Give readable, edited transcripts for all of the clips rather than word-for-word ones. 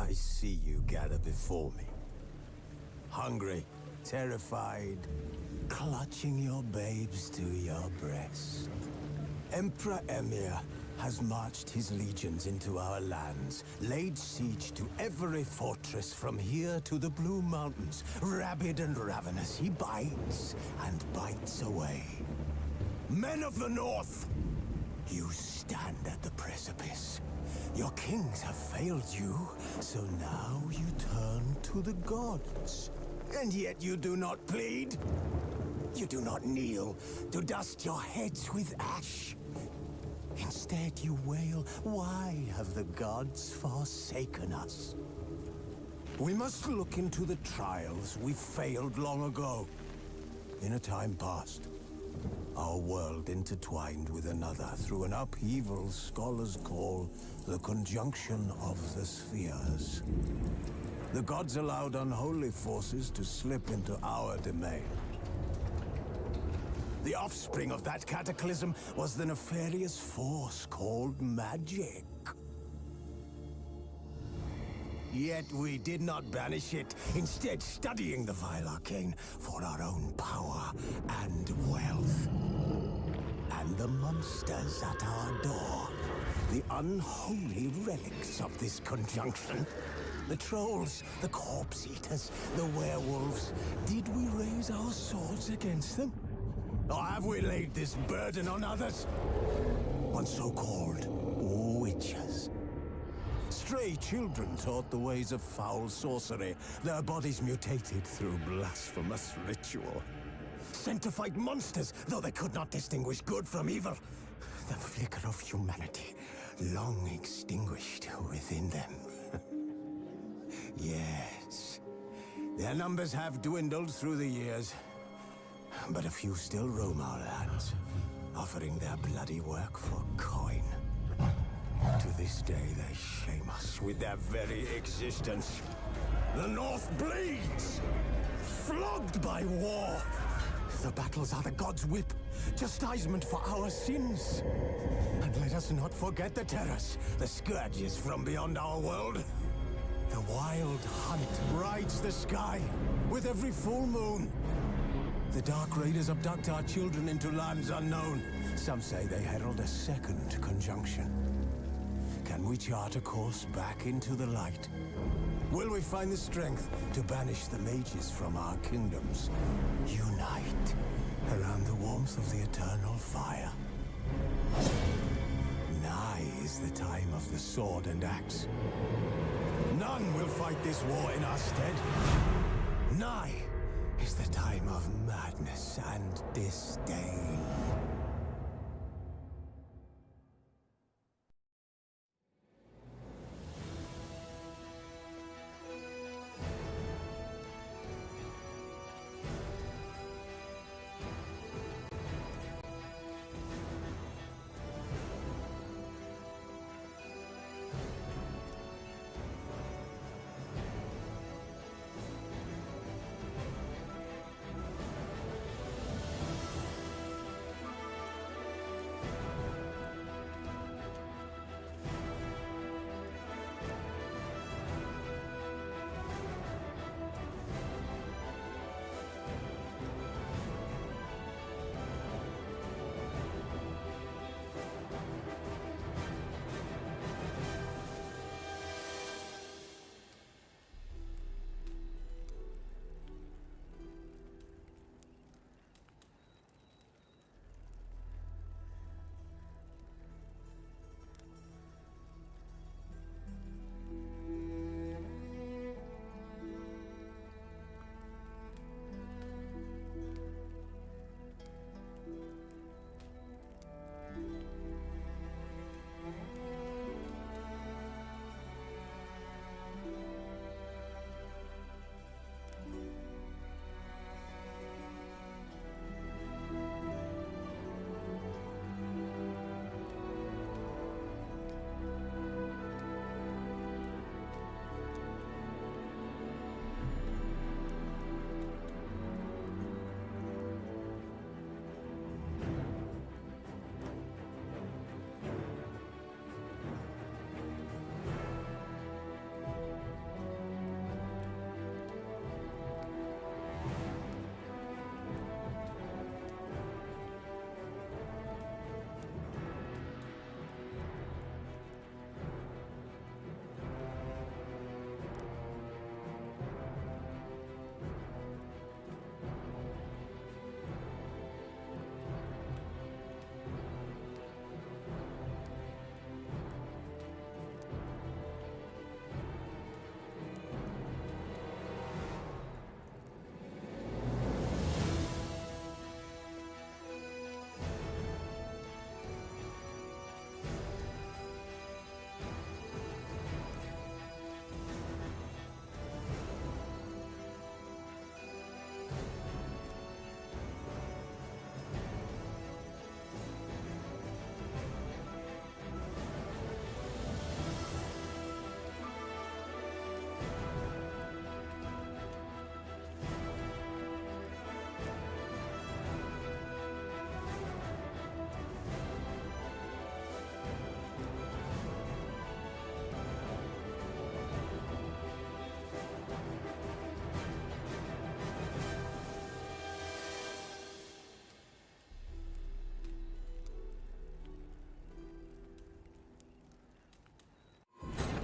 I see you gather before me. Hungry, terrified, clutching your babes to your breast. Emperor Emir has marched his legions into our lands, laid siege to every fortress from here to the Blue Mountains. Rabid and ravenous, he bites and bites away. Men of the North, you stand at the precipice. Your kings have failed you, so now you turn to the gods. And yet you do not plead. You do not kneel to dust your heads with ash. Instead you wail, why have the gods forsaken us? We must look into the trials we failed long ago. In a time past, our world intertwined with another through an upheaval scholars call the conjunction of the spheres. The gods allowed unholy forces to slip into our domain. The offspring of that cataclysm was the nefarious force called magic. Yet we did not banish it, instead studying the vile arcane for our own power and wealth. And the monsters at our door, the unholy relics of this conjunction. The trolls, the corpse eaters, the werewolves. Did we raise our swords against them? Or have we laid this burden on others? On so-called witches. Stray children taught the ways of foul sorcery, their bodies mutated through blasphemous ritual. Sent to fight monsters, though they could not distinguish good from evil. The flicker of humanity, long extinguished within them. Yes, their numbers have dwindled through the years. But a few still roam our lands, offering their bloody work for coin. To this day, they shame us with their very existence. The North bleeds, flogged by war. The battles are the gods' whip, chastisement for our sins. And let us not forget the terrors, the scourges from beyond our world. The wild hunt rides the sky with every full moon. The Dark Raiders abduct our children into lands unknown. Some say they herald a second conjunction. Can we chart a course back into the light? Will we find the strength to banish the mages from our kingdoms? Unite around the warmth of the eternal fire. Nigh is the time of the sword and axe. None will fight this war in our stead. Nigh is the time of madness and disdain.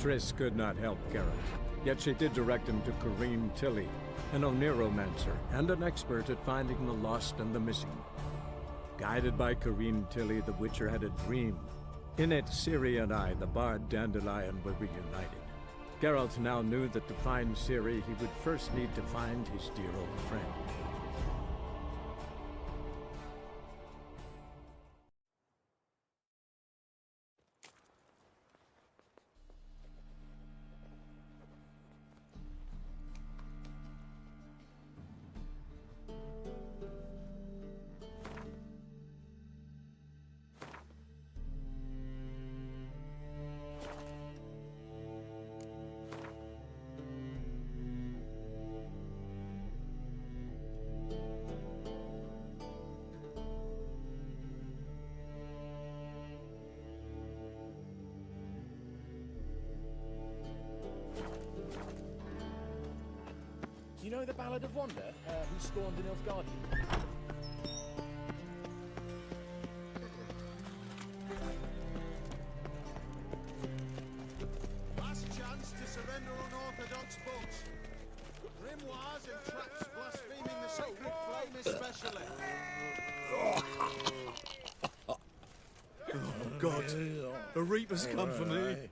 Triss could not help Geralt, yet she did direct him to Corrine Tilly, an Oniromancer and an expert at finding the lost and the missing. Guided by Corrine Tilly, the Witcher had a dream. In it, Ciri and I, the bard Dandelion, were reunited. Geralt now knew that to find Ciri, he would first need to find his dear old friend. You know the Ballad of Wanda, who spawned an Nilfgaardian? Last chance to surrender unorthodox books. Grimoires and tracts blaspheming the sacred flame especially. Oh God, the Reaper's come for me.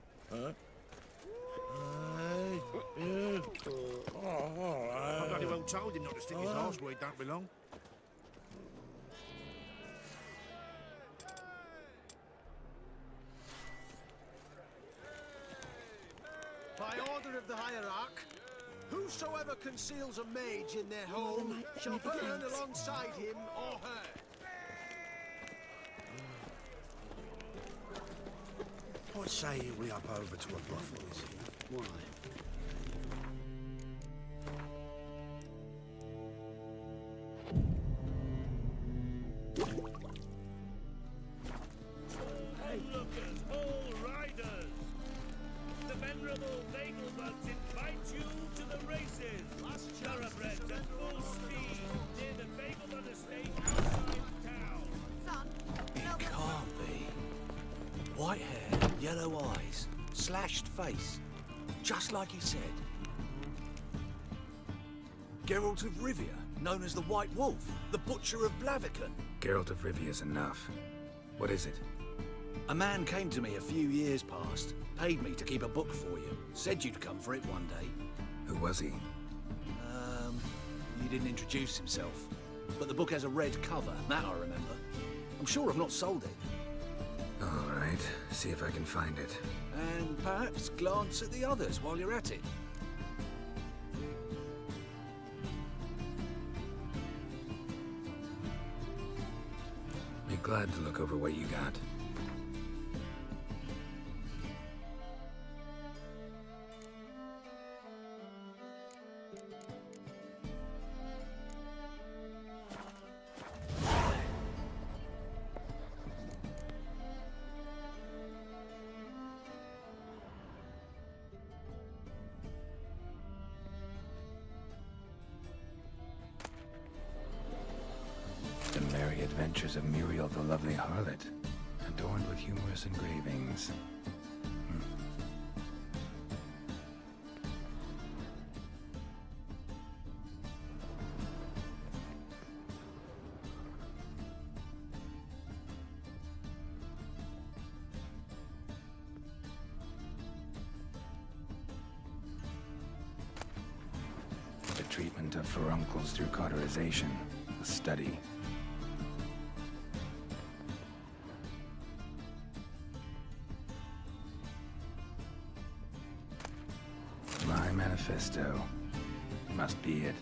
I bloody well told him not to stick his arse where it don't belong. By order of the hierarch, whosoever conceals a mage in their home shall burn alongside him or her. What say we up over to a brothel this evening? Why? Onlookers, all riders! The venerable Nagelbuds invite you to the races! Thoroughbreds at full speed near the Fableman estate outside town! It can't be. White hair, yellow eyes, slashed face. Just like he said. Geralt of Rivia, known as the White Wolf, the Butcher of Blaviken. Geralt of Rivia's enough. What is it? A man came to me a few years past, paid me to keep a book for you, said you'd come for it one day. Who was he? He didn't introduce himself. But the book has a red cover, that I remember. I'm sure I've not sold it. All right, see if I can find it. And perhaps glance at the others while you're at it. Be glad to look over what you got. The Merry Adventures of Muriel the Lovely Harlot, adorned with humorous engravings. The treatment of furuncles through cauterization, a study. My manifesto. Must be it.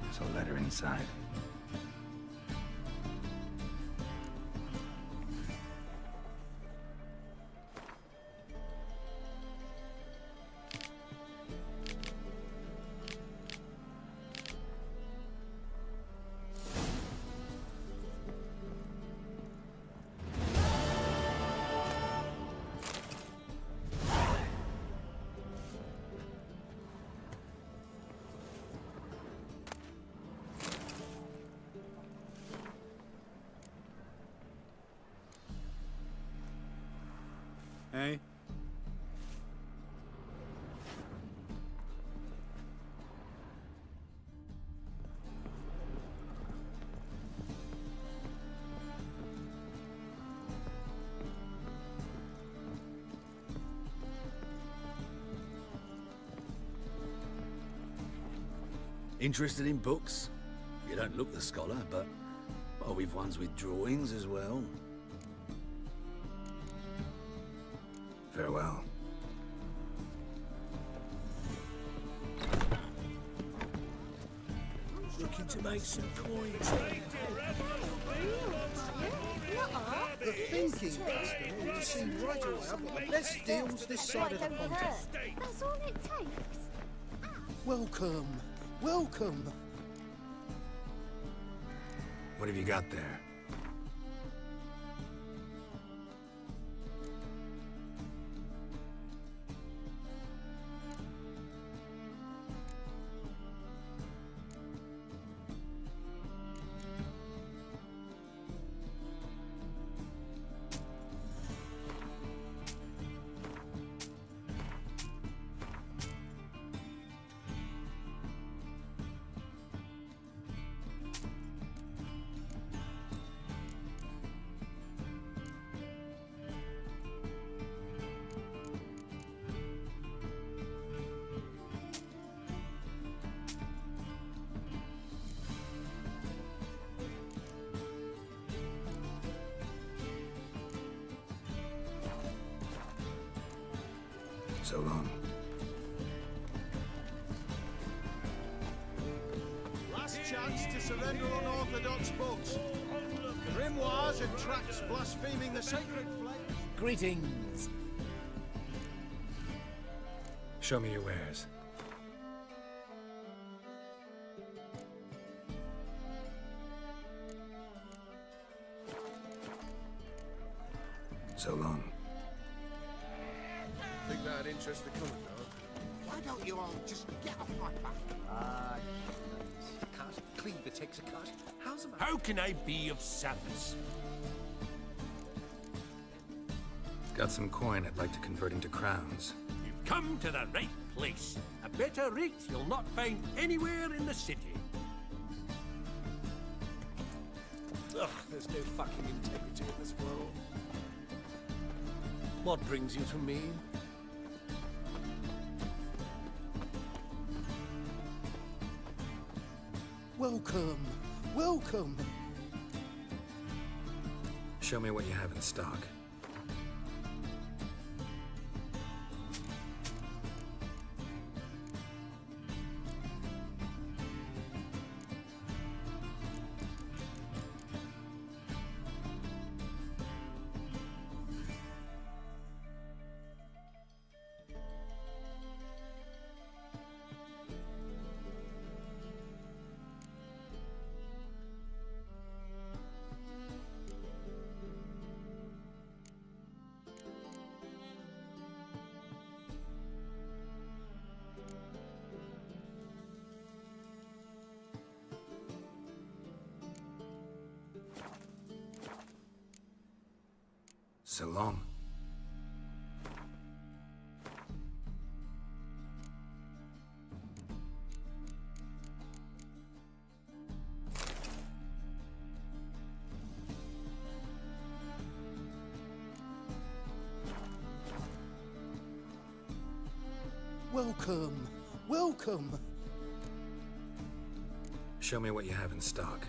There's a letter inside. Interested in books? You don't look the scholar, but well, we've ones with drawings as well. Farewell. Looking to make some coins. The thinking bastard ought to see right away I've got the best deals this side of the pond. That's all it takes. Welcome, welcome. What have you got there? So long. Last chance to surrender unorthodox books. Grimoires and tracts blaspheming the sacred flame. Greetings. Show me your wares. So long. Think that'd interest the commandant? Why don't you all just get off my back? Cut. Cleaver takes a cut. How's about... How can I be of service? Got some coin I'd like to convert into crowns. You've come to the right place. A better rate you'll not find anywhere in the city. Ugh, there's no fucking integrity in this world. What brings you to me? Welcome, welcome. Show me what you have in stock. So long. Welcome, welcome. Show me what you have in stock.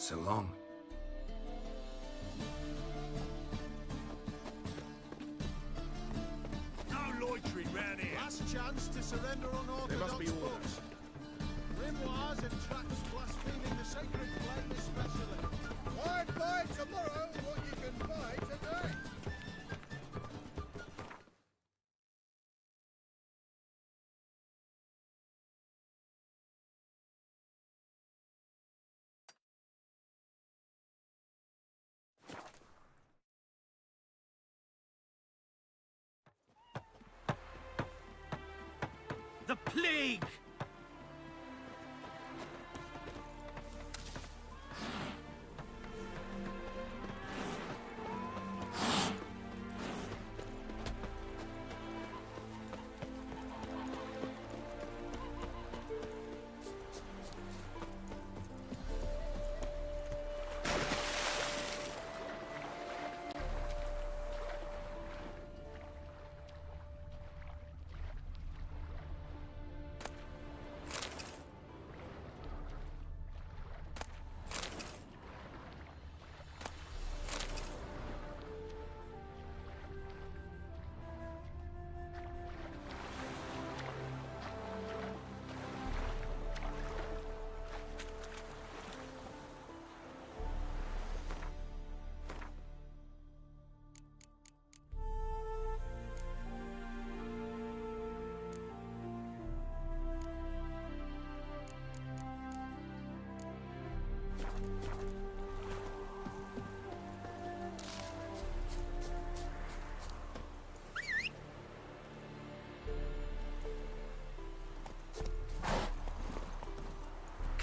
So long. No loitering round here. Last chance to surrender unorthodox must be orders. books. Grimoires and tracts blaspheming the sacred flame especially. Why buy tomorrow what you can buy today? The plague!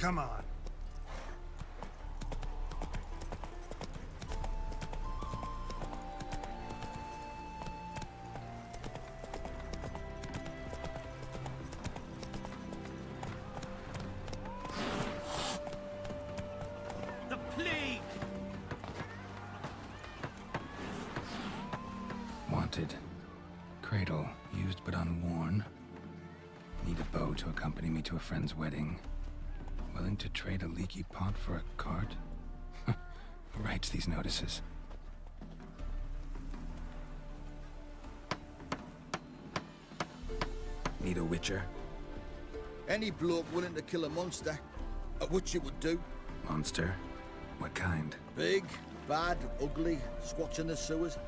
Come on. The plague! Wanted. Cradle, used but unworn. Need a bow to accompany me to a friend's wedding. Willing to trade a leaky pot for a cart? Who writes these notices? Need a witcher? Any bloke willing to kill a monster, which you would do. Monster? What kind? Big, bad, ugly, squatch in the sewers.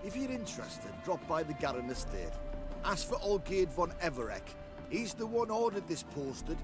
If you're interested, drop by the Garren estate. Ask for Olgierd von Everek. He's the one ordered this posted.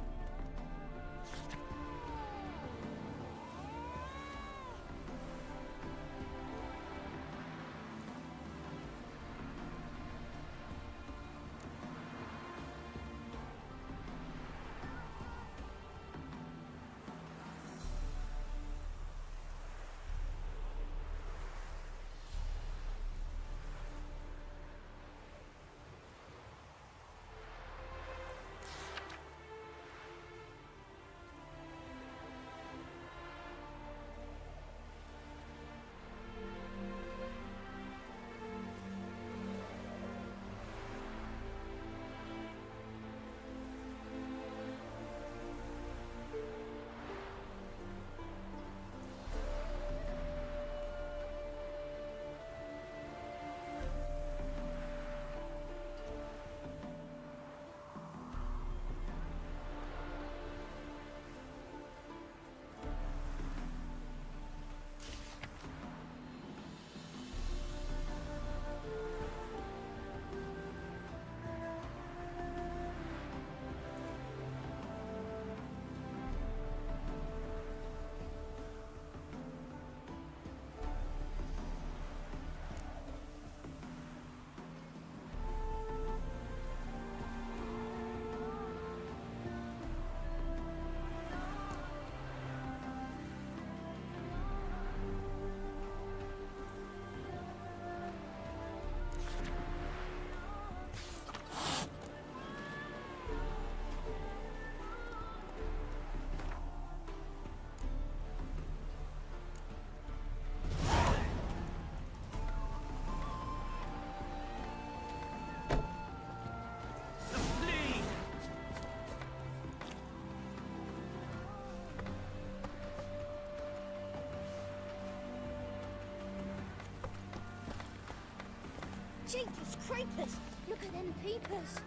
Jeepers creepers! Look at them peepers!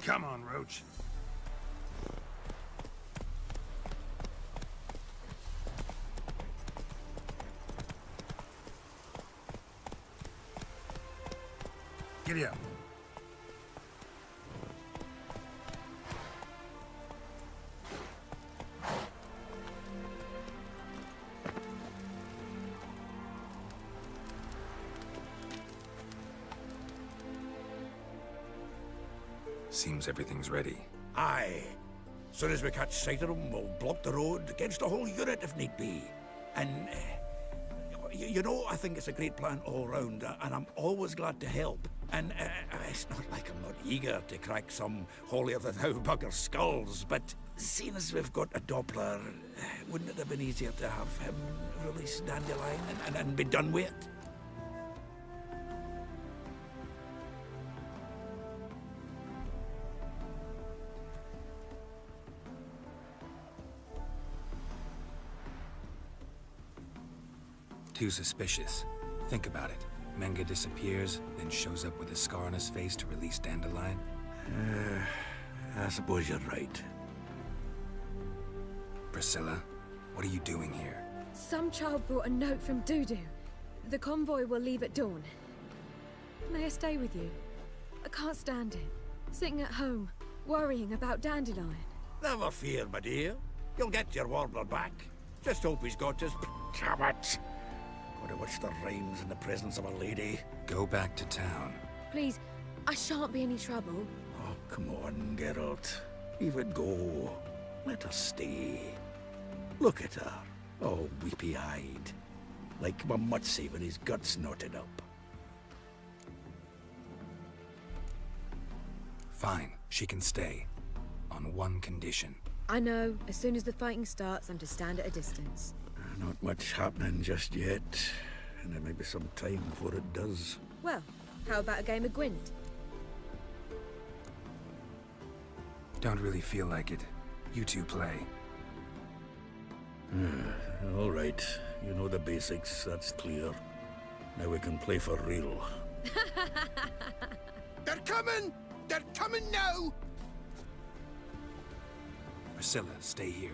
Come on, Roach. Giddy up. Seems everything's ready. Aye. Soon as we catch sight of them, we'll block the road against the whole unit if need be. And, you know, I think it's a great plan all round, and I'm always glad to help. And it's not like I'm not eager to crack some holier-than-thou bugger skulls, but seeing as we've got a Doppler, wouldn't it have been easier to have him release Dandelion and be done with it? Too suspicious. Think about it. Menga disappears, then shows up with a scar on his face to release Dandelion. I suppose you're right. Priscilla, what are you doing here? Some child brought a note from Dudu. The convoy will leave at dawn. May I stay with you? I can't stand it. Sitting at home, worrying about Dandelion. Never fear, my dear. You'll get your warbler back. Just hope he's got his... Damn it! Would have wished the rhymes in the presence of a lady. Go back to town. Please, I shan't be any trouble. Oh, come on, Geralt. Leave it go. Let her stay. Look at her, all weepy-eyed. Like my mutsy with his guts knotted up. Fine, she can stay. On one condition. I know, as soon as the fighting starts, I'm to stand at a distance. Not much happening just yet. And there may be some time before it does. Well, how about a game of Gwent? Don't really feel like it. You two play. All right. You know the basics, that's clear. Now we can play for real. They're coming! They're coming now! Priscilla, stay here.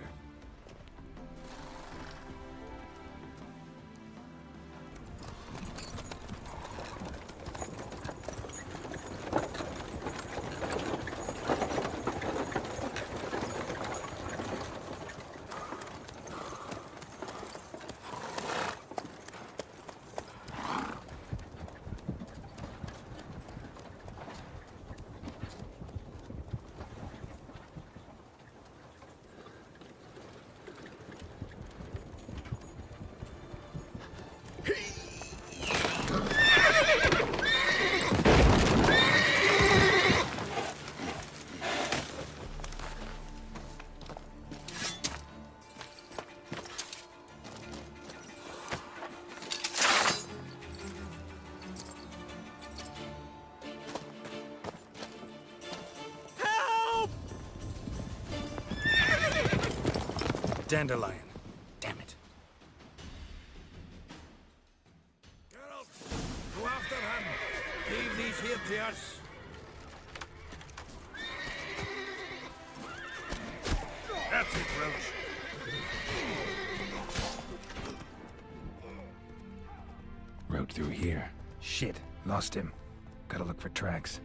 Dandelion. Damn it. Geralt, go after him. Leave these here to us. That's it, Roach. Rode through here. Shit, lost him. Gotta look for tracks.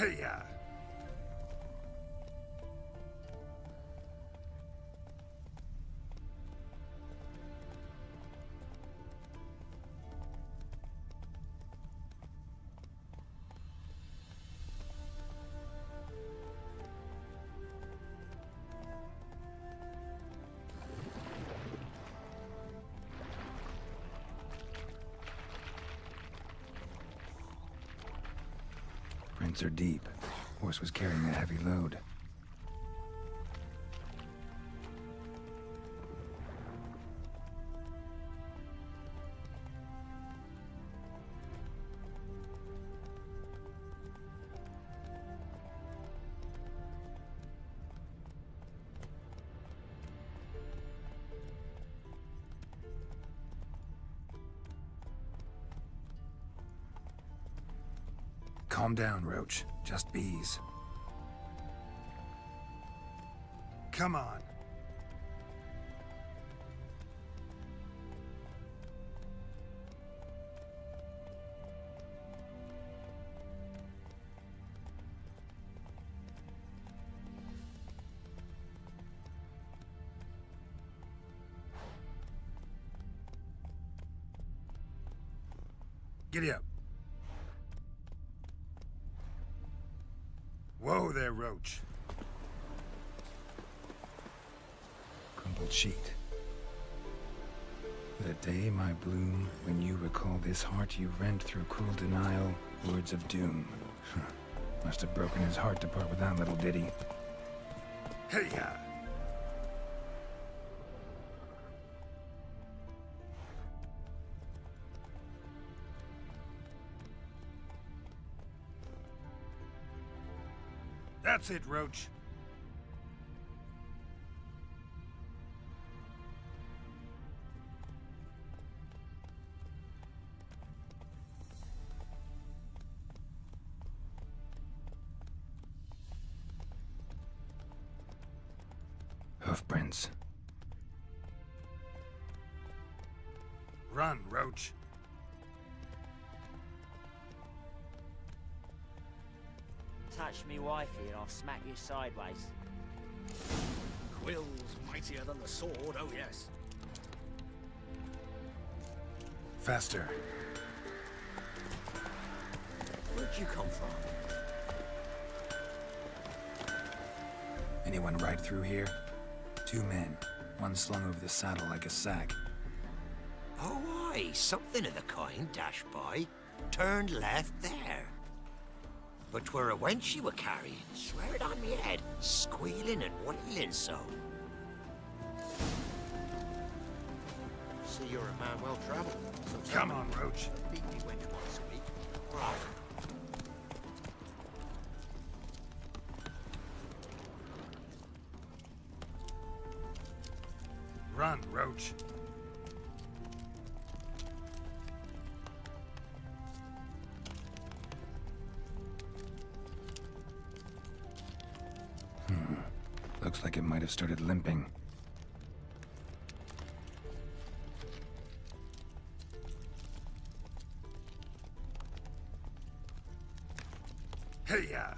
Hey-ya! Prints are deep. Horse was carrying a heavy load. Calm down, Roach. Just bees. Come on. Giddy up. Whoa there, Roach. Crumpled sheet. The day, my bloom, when you recall this heart you rent through cruel denial, words of doom. Must have broken his heart to part with that little ditty. Hey-ya! That's it, Roach. Hoofprints. Run, Roach. Touch me wifey and I'll smack you sideways. Quill's mightier than the sword, oh yes. Faster. Where'd you come from? Anyone ride through here? 2 men. One slung over the saddle like a sack. Oh aye, something of the kind dashed by. Turned left there. But 'twere a wench you were carrying, swear it on me head, squealing and wailing so. See, you're a man well travelled. So Come on, Roach. Beat me wench once a week. Right. Run, Roach. Looks like it might have started limping. Hey-ya!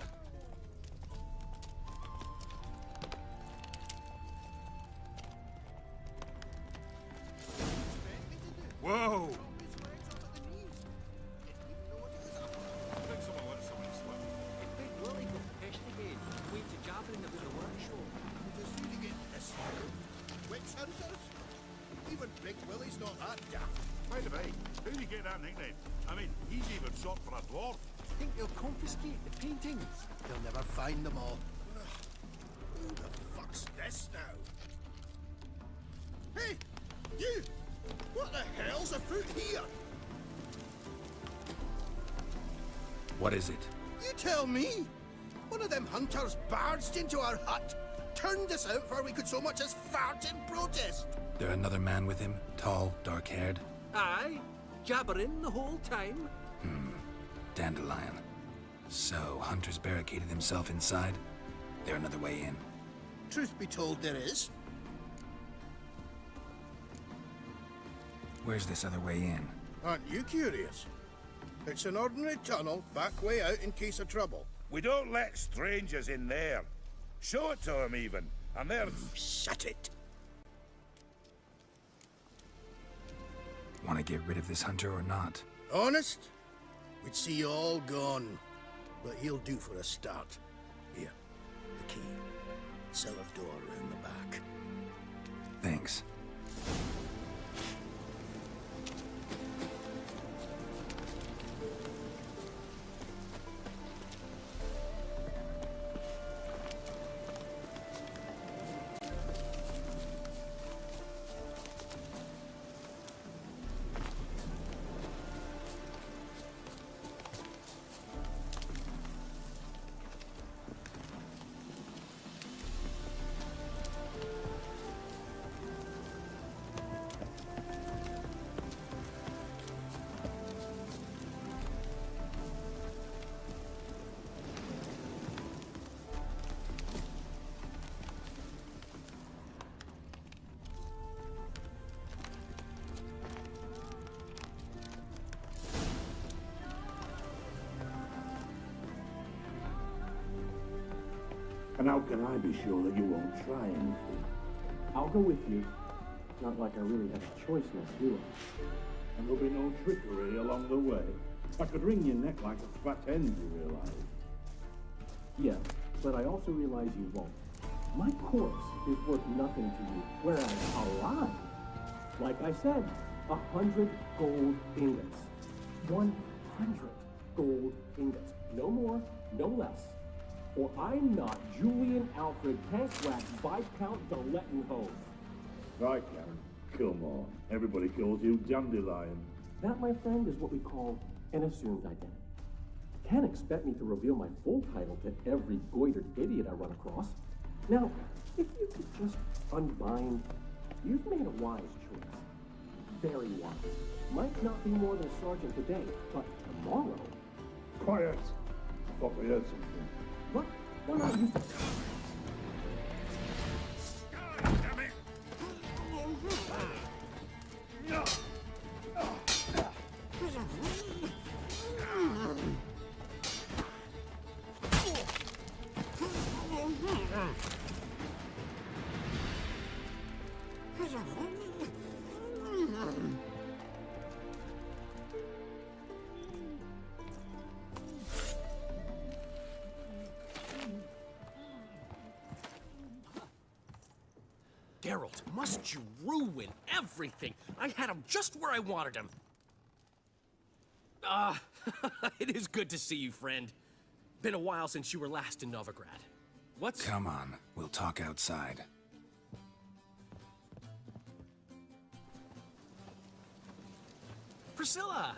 Whoa! Even Big Willie's not that daft. By the way, who do you get that nickname? I mean, he's even short for a dwarf. Think they'll confiscate the paintings? They'll never find them all. Who the fuck's this now? Hey! You! What the hell's afoot here? What is it? You tell me! One of them hunters barged into our hut, turned us out before we could so much as fart in protest. There another man with him? Tall, dark-haired? Aye, jabbering the whole time. Dandelion. So, Hunter's barricaded himself inside? There another way in? Truth be told, there is. Where's this other way in? Aren't you curious? It's an ordinary tunnel, back way out in case of trouble. We don't let strangers in there. Show it to them even, and they're... Shut it! Want to get rid of this hunter or not? Honest? We'd see you all gone. But he'll do for a start. Here, the key. Cellar door in the back. Thanks. And how can I be sure that you won't try anything? I'll go with you. Not like I really have a choice now, do I? And there'll be no trickery along the way. I could wring your neck like a fat hen, you realize? Yeah, but I also realize you won't. My corpse is worth nothing to you, whereas alive, like I said, 100 gold ingots. 100 gold ingots. No more, no less. Or I'm not Julian Alfred Tankrat Viscount de Lettenhove. Right, Karen. Come on. Everybody calls you Dandelion. That, my friend, is what we call an assumed identity. Can't expect me to reveal my full title to every goitered idiot I run across. Now, if you could just unbind, you've made a wise choice. Very wise. Might not be more than a sergeant today, but tomorrow... Quiet! I thought I heard something. What? We're not used to... Damn it! No! Geralt, must you ruin everything? I had him just where I wanted him. It is good to see you, friend. Been a while since you were last in Novigrad. What's... Come on, we'll talk outside. Priscilla!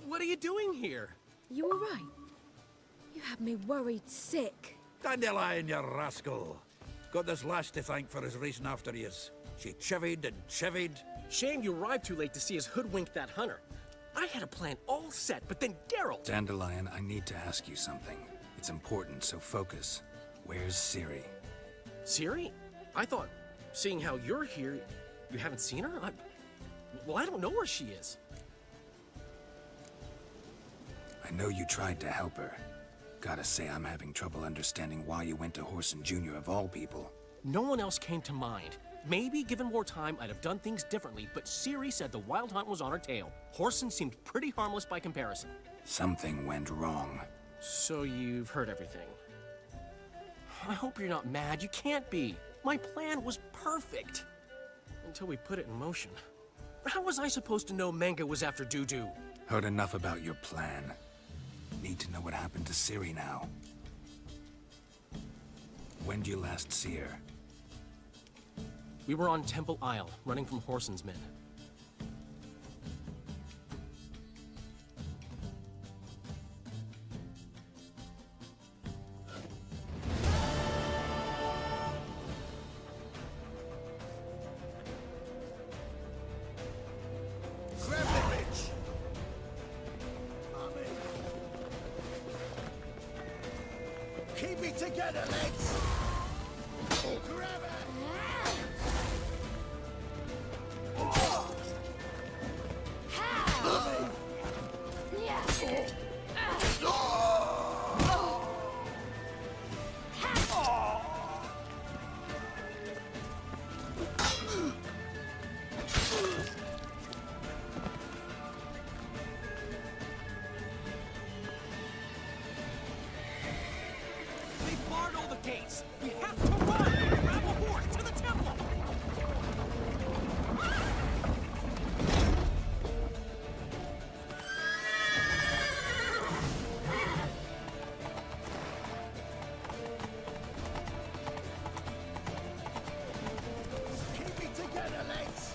What are you doing here? You all right? You had me worried sick. Dandelion, you rascal. Got this lass to thank for his racing after yous. She chivied and chivied. Shame you arrived too late to see us hoodwink that hunter. I had a plan all set, but then Geralt... Dandelion, I need to ask you something. It's important, so focus. Where's Ciri? Ciri? I thought, seeing how you're here, you haven't seen her? Well, I don't know where she is. I know you tried to help her. Gotta say, I'm having trouble understanding why you went to Whoreson Jr. of all people. No one else came to mind. Maybe, given more time, I'd have done things differently, but Ciri said the Wild Hunt was on her tail. Whoreson seemed pretty harmless by comparison. Something went wrong. So you've heard everything. I hope you're not mad. You can't be. My plan was perfect. Until we put it in motion. How was I supposed to know Manga was after Dudu? Heard enough about your plan. Need to know what happened to Ciri now. When'd you last see her? We were on Temple Isle, running from Whoreson's men. Grab the bitch! Keep it together, lads! Grab it! gates! We have to run! Grab a horse to the temple! Keep it together, lads!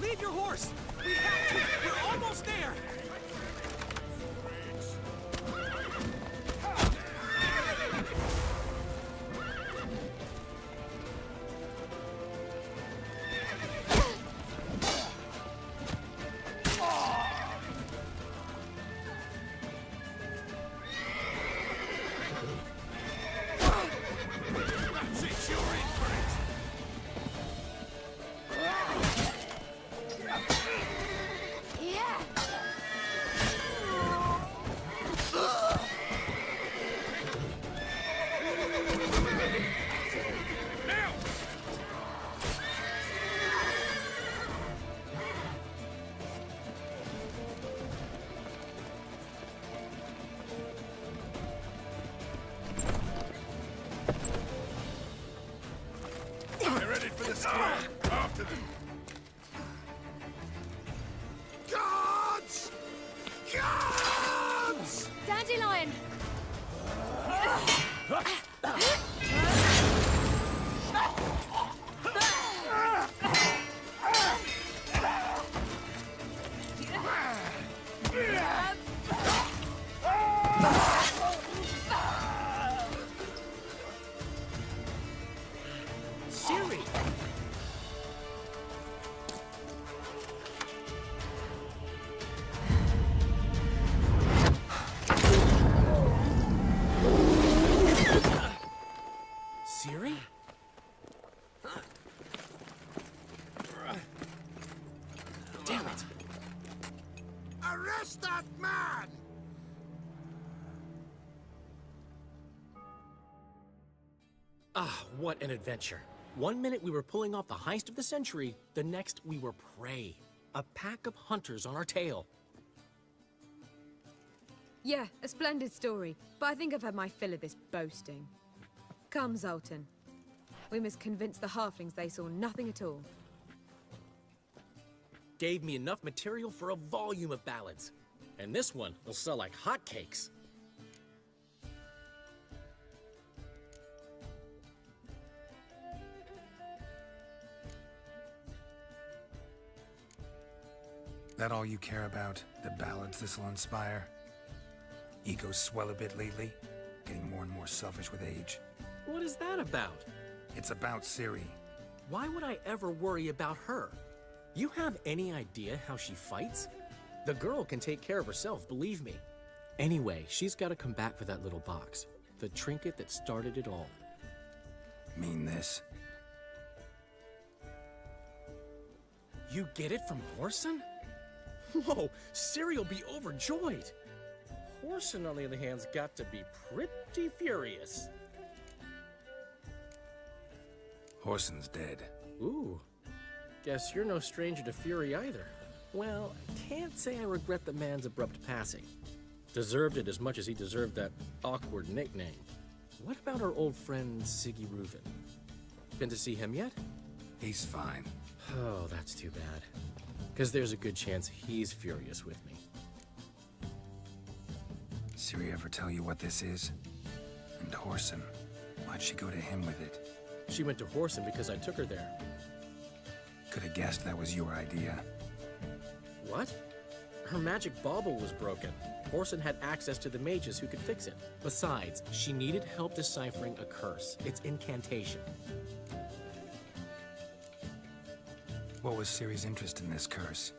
Leave your horse! We have to! We're almost there! That's it, you're in for it! Yeah! Now! They're headed for the square. After them. Guards! Guards! Dandelion! Siri! Siri? Damn it! Arrest that man! Ah, what an adventure. One minute we were pulling off the heist of the century, the next we were prey. A pack of hunters on our tail. Yeah, a splendid story, but I think I've had my fill of this boasting. Come, Zoltan. We must convince the halflings they saw nothing at all. Gave me enough material for a volume of ballads. And this one will sell like hotcakes. That all you care about? The ballads this'll inspire? Egos swell a bit lately? Getting more and more selfish with age. What is that about? It's about Ciri. Why would I ever worry about her? You have any idea how she fights? The girl can take care of herself, believe me. Anyway, she's got to come back for that little box. The trinket that started it all. Mean this? You get it from Horson? Whoa, Ciri will be overjoyed. Horson, on the other hand's got to be pretty furious. Horson's dead. Ooh, guess you're no stranger to fury either. Well, I can't say I regret the man's abrupt passing. Deserved it as much as he deserved that awkward nickname. What about our old friend Siggy Reuven? Been to see him yet? He's fine. Oh, that's too bad. Because there's a good chance he's furious with me. Ciri ever tell you what this is? And Horson, why'd she go to him with it? She went to Horson because I took her there. Could have guessed that was your idea. What? Her magic bauble was broken. Horson had access to the mages who could fix it. Besides, she needed help deciphering a curse. It's incantation. What was Ciri's interest in this curse?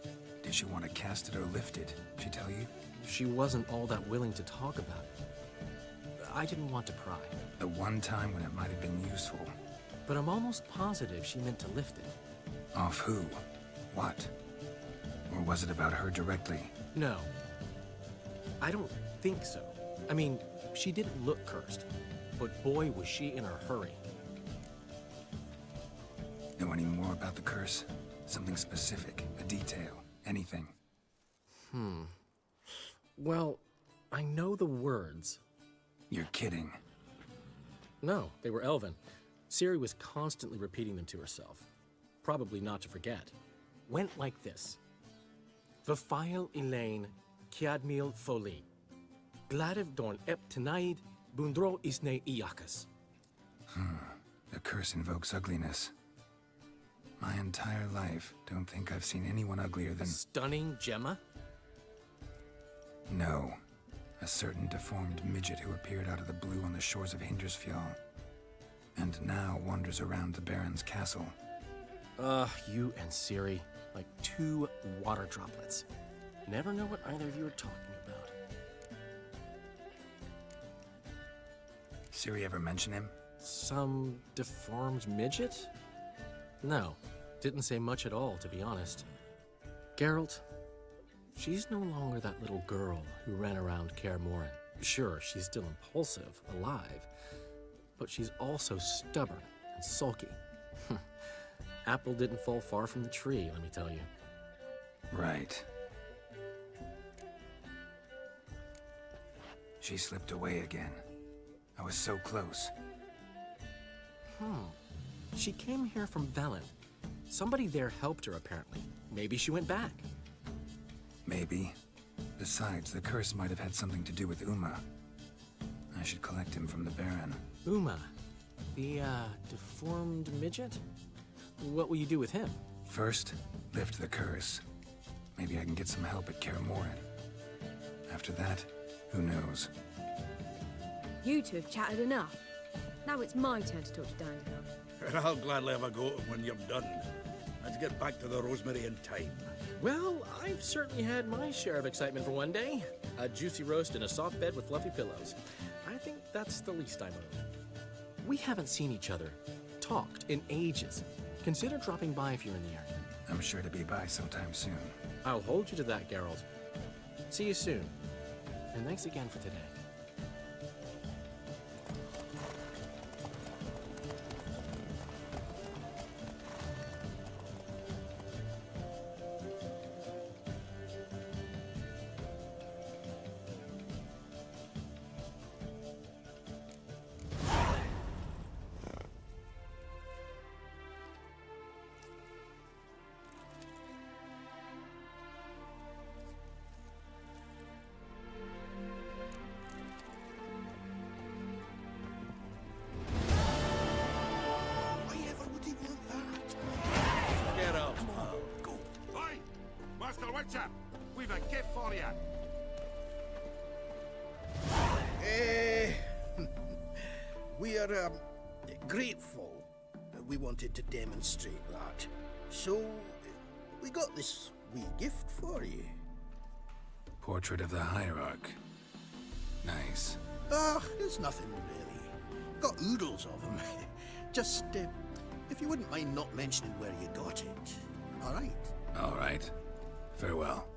Did she want to cast it or lift it? She tell you? She wasn't all that willing to talk about it. I didn't want to pry. The one time when it might have been useful. But I'm almost positive she meant to lift it. Off who? What? Or was it about her directly? No. I don't think so. I mean, she didn't look cursed, but boy, was she in a hurry. Know any more about the curse? Something specific, a detail, anything? Well, I know the words. You're kidding. No, they were Elven. Ciri was constantly repeating them to herself. Probably not to forget. Went like this. Vafile Elaine, Kiadmil Foli. Gladev Dorn Ep Tenaid, Bundro Isne Iakas. The curse invokes ugliness. My entire life, don't think I've seen anyone uglier than... Stunning Gemma? No. A certain deformed midget who appeared out of the blue on the shores of Hindersfjall. And now wanders around the Baron's castle. You and Ciri, like two water droplets. Never know what either of you are talking about. Ciri ever mention him? Some deformed midget? No, didn't say much at all, to be honest. Geralt, she's no longer that little girl who ran around Kaer Morhen. Sure, she's still impulsive, alive, but she's also stubborn and sulky. Apple didn't fall far from the tree, let me tell you. Right. She slipped away again. I was so close. She came here from Velen. Somebody there helped her, apparently. Maybe she went back. Maybe. Besides, the curse might have had something to do with Uma. I should collect him from the Baron. Uma, the, deformed midget? What will you do with him? First, lift the curse. Maybe I can get some help at Kaer Morhen. After that, who knows? You two have chatted enough. Now it's my turn to talk to Dandelion. And I'll gladly have a go when you're done. Let's get back to the Rosemary in time. Well, I've certainly had my share of excitement for one day. A juicy roast in a soft bed with fluffy pillows. I think that's the least I'm owed. We haven't seen each other, talked in ages. Consider dropping by if you're in the area. I'm sure to be by sometime soon. I'll hold you to that, Geralt. See you soon. And thanks again for today. We've a gift for you. We are grateful. We wanted to demonstrate that. So, we got this wee gift for you. Portrait of the Hierarch. Nice. It's nothing really. Got oodles of them. Just, if you wouldn't mind not mentioning where you got it. All right? All right. Farewell.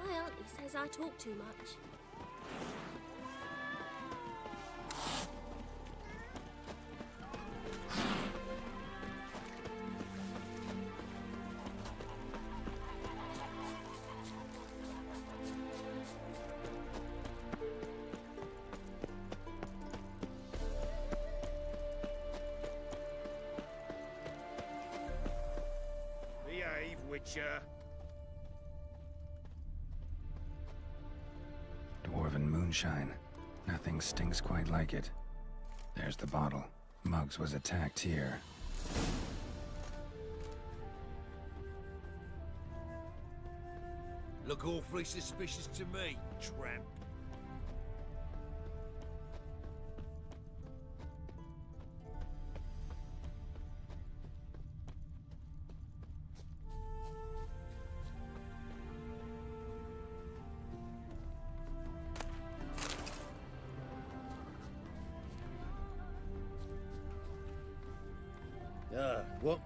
My auntie says I talk too much. Witcher. Dwarven moonshine. Nothing stinks quite like it. There's the bottle. Muggs was attacked here. Look awfully suspicious to me, tramp. What?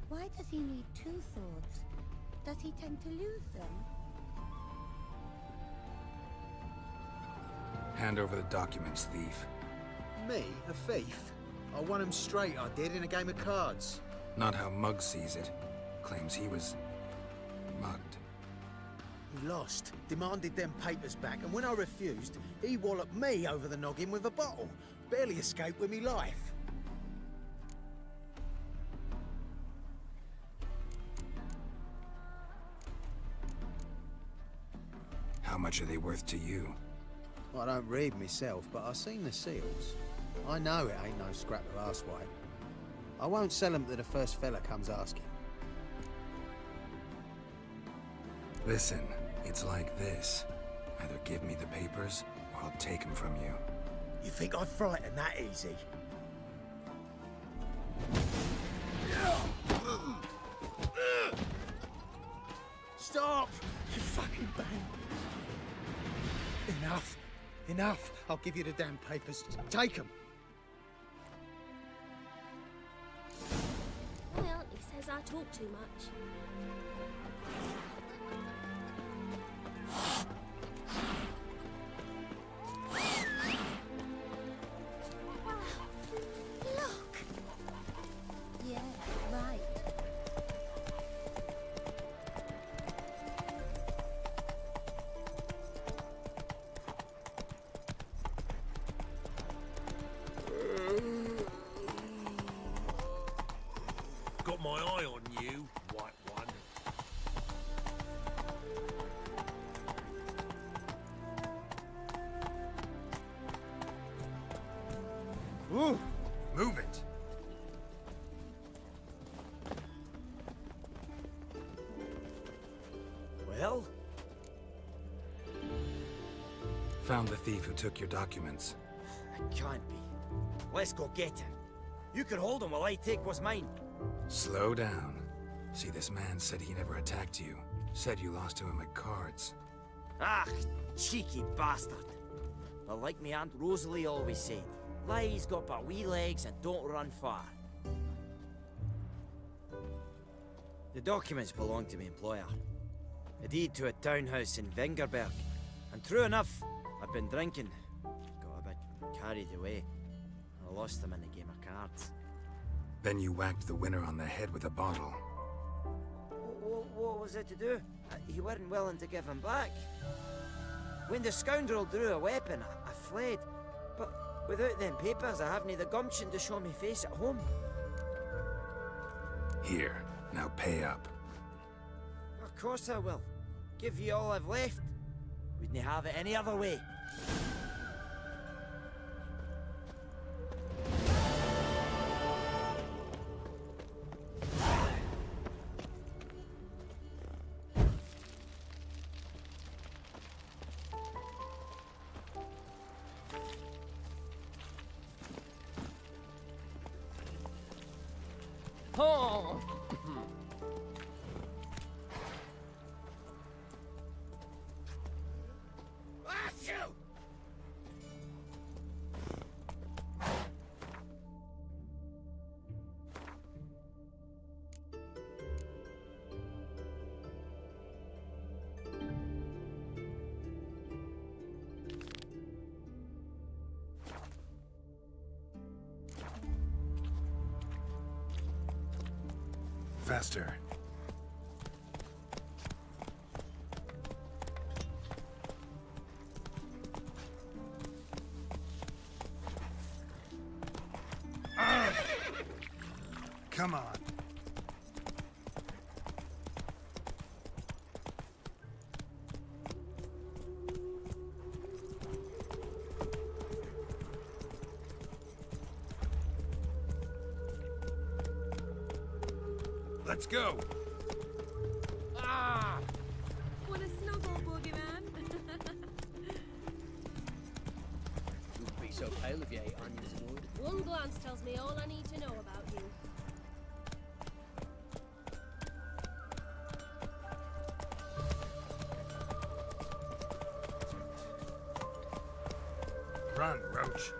Why does he need two swords? Does he tend to lose them? Hand over the documents, thief. Me? A thief? I won him straight, I did, in a game of cards. Not how Muggs sees it. Claims he was mugged. He lost, demanded them papers back, and when I refused, he walloped me over the noggin with a bottle. Barely escaped with me life. How much are they worth to you? I don't read myself, but I've seen the seals. I know it ain't no scrap of arsewipe. I won't sell them to the first fella comes asking. Listen, it's like this. Either give me the papers, or I'll take them from you. You think I'd frighten that easy? Stop! You fucking bang! Enough! Enough! I'll give you the damn papers. Take them! My auntie says I talk too much. Look! Yeah, right. Got my eye on you, white one. Ooh. Move it! Well? Found the thief who took your documents. It can't be. Let's go get him. You can hold him while I take what's mine. Slow down. See, this man said he never attacked you. Said you lost to him at cards. Ah, cheeky bastard. But like me Aunt Rosalie always said, lies got but wee legs and don't run far. The documents belong to my employer. A deed to a townhouse in Vengerberg. And true enough, I've been drinking. Got a bit carried away. I lost them in a game of cards. Then you whacked the winner on the head with a bottle. What was it to do? He weren't willing to give him back. When the scoundrel drew a weapon, I fled. But without them papers, I haven't the gumption to show me face at home. Here, now pay up. Of course I will. Give you all I've left. Wouldn't have it any other way. Oh! Faster. Come on. Let's go. Ah! What a snuggle, boogeyman. You'd be so pale if you ate onions and wood. One glance tells me all I need to know about you. Run, Roach.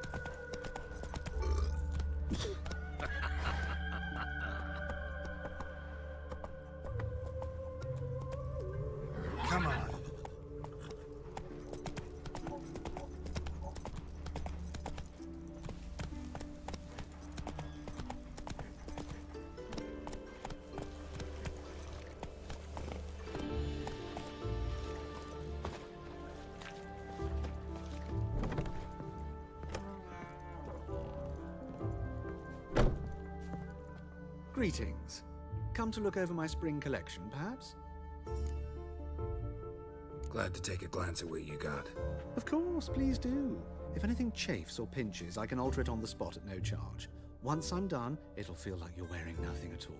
Come on. Greetings. Come to look over my spring collection, perhaps? Glad to take a glance at what you got. Of course, please do. If anything chafes or pinches, I can alter it on the spot at no charge. Once I'm done, it'll feel like you're wearing nothing at all.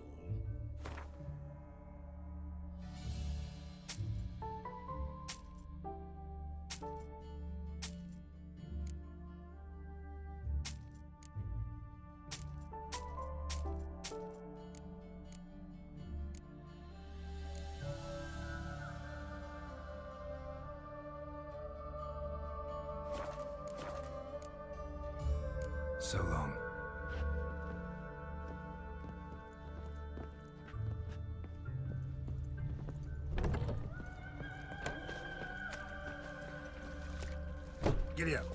So long. Giddy up.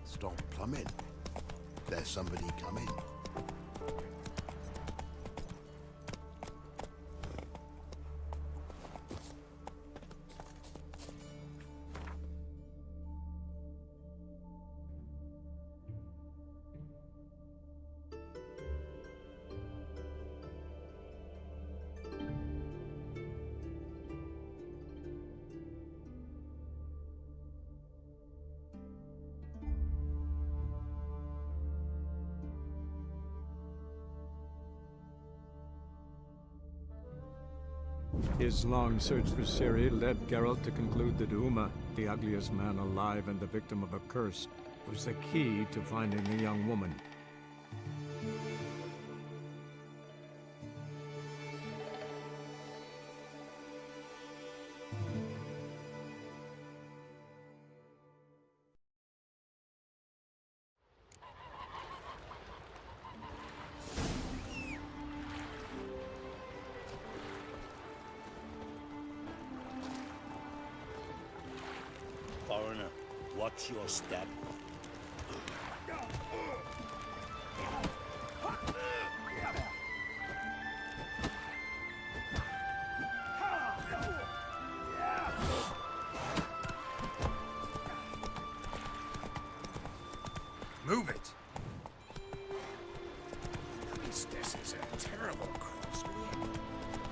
Stop plumbing. There's somebody coming. His long search for Ciri led Geralt to conclude that Uma, the ugliest man alive and the victim of a curse, was the key to finding the young woman. Foreigner, watch your step. Move it. This is a terrible cross.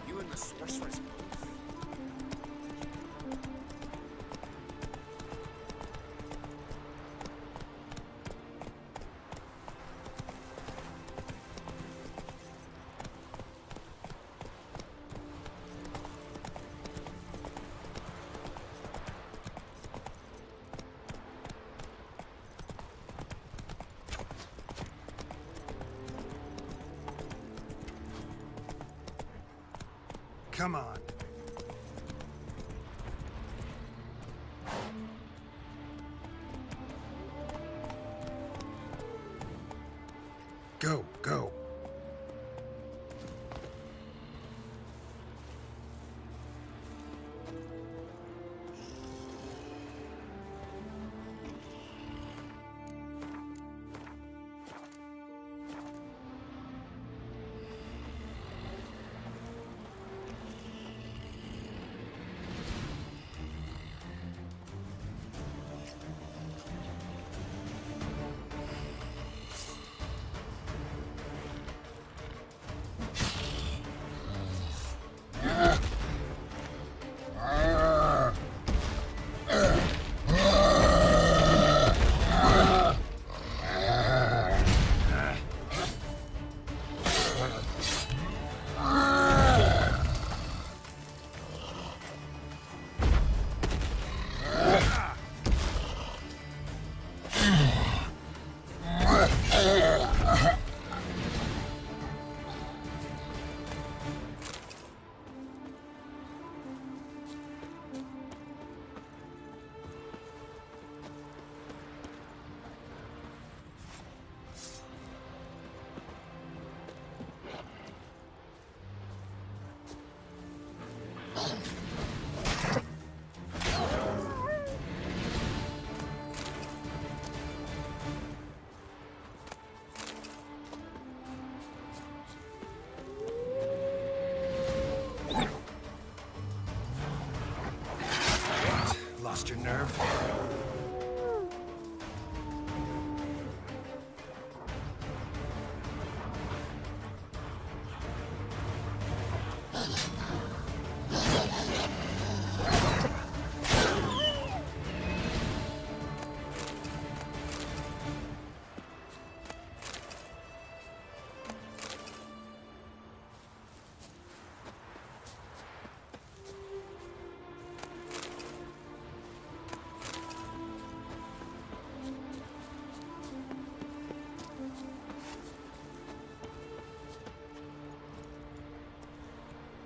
You and the sorceress both. Come on. Go, go.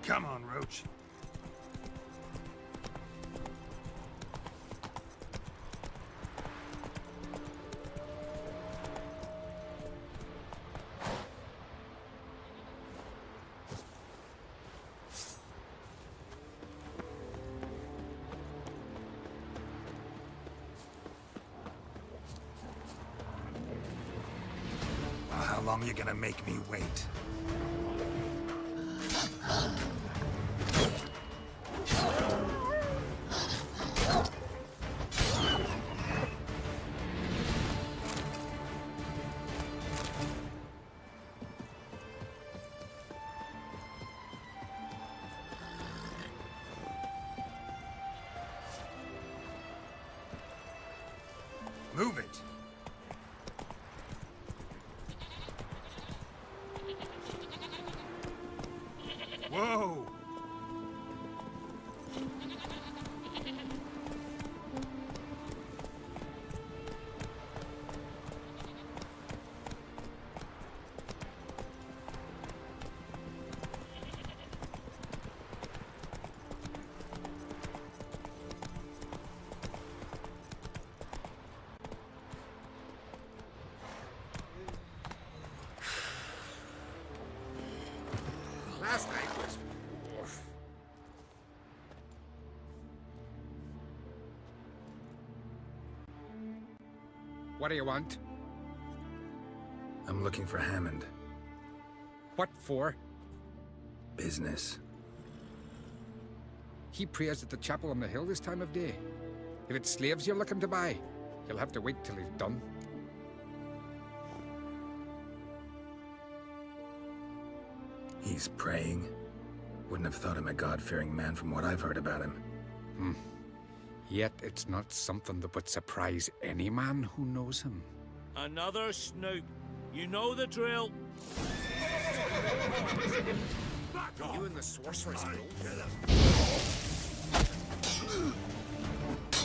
Come on, Roach. How long you gonna make me wait? Move it! Whoa! Last night was... What do you want? I'm looking for Hammond. What for? Business. He prays at the chapel on the hill this time of day. If it's slaves you're looking to buy, you'll have to wait till he's done. He's praying. Wouldn't have thought him a God-fearing man from what I've heard about him. Yet it's not something that would surprise any man who knows him. Another snoop. You know the drill. You and the sorceress,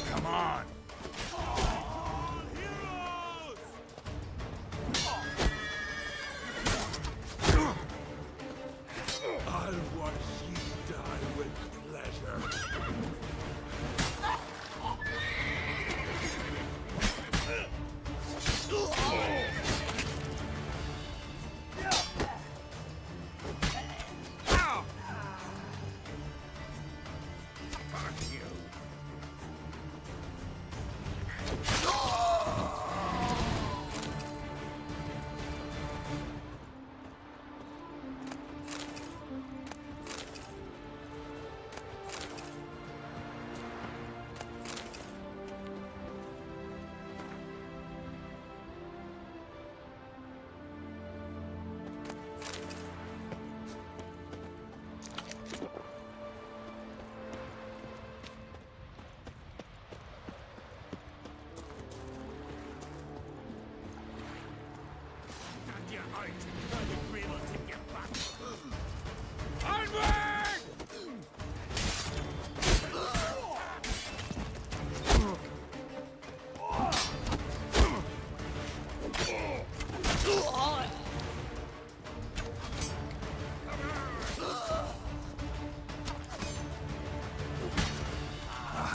Come on! I'll watch you die with pleasure. Fuck you.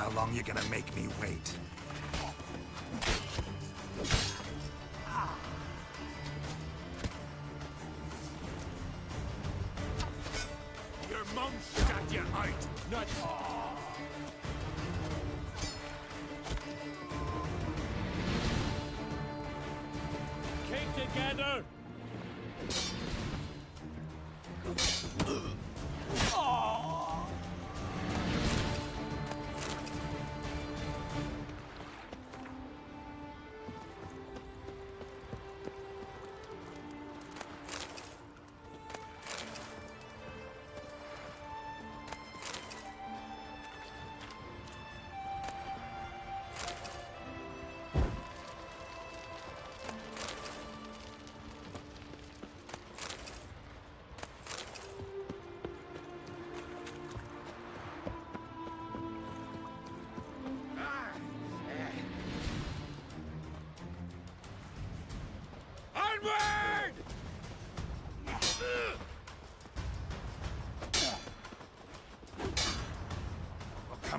How long you gonna make me wait? Your mum shut you out, not... Keep together!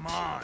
Come on.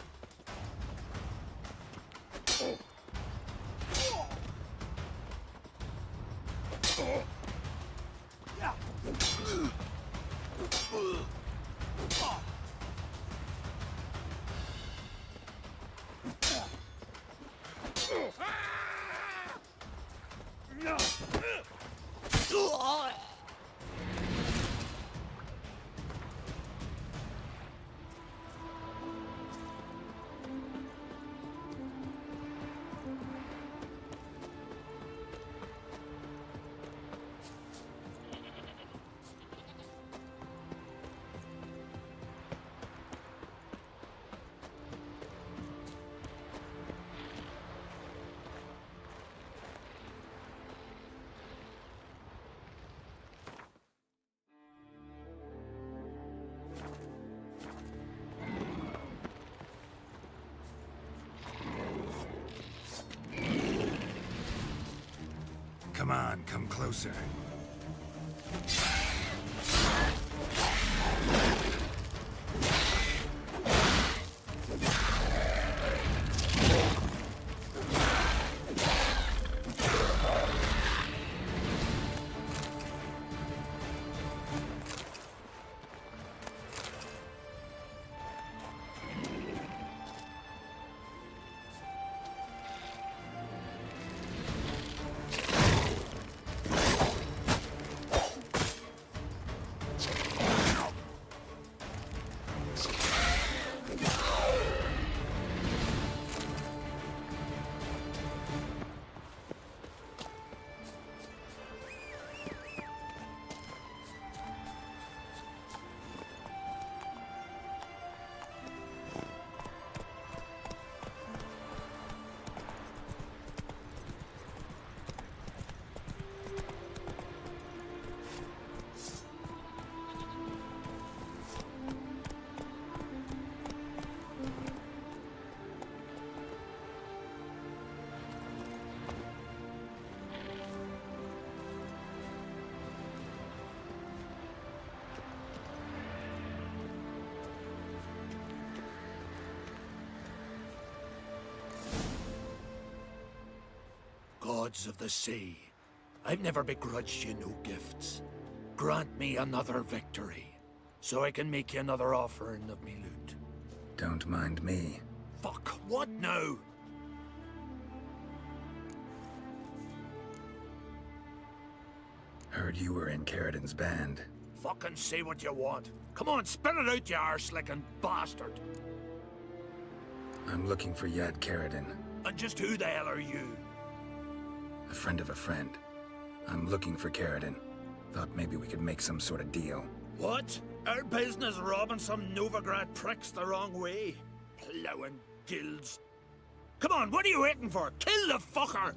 Come on, come closer. Gods of the sea, I've never begrudged you no gifts. Grant me another victory, so I can make you another offering of me loot. Don't mind me. Fuck, what now? Heard you were in Carradin's band. Fucking say what you want. Come on, spit it out, you arse-licking bastard. I'm looking for Yad Carradin. And just who the hell are you? A friend of a friend. I'm looking for Carradin. Thought maybe we could make some sort of deal. What? Our business robbing some Novigrad pricks the wrong way? Plowing guilds. Come on, what are you waiting for? Kill the fucker!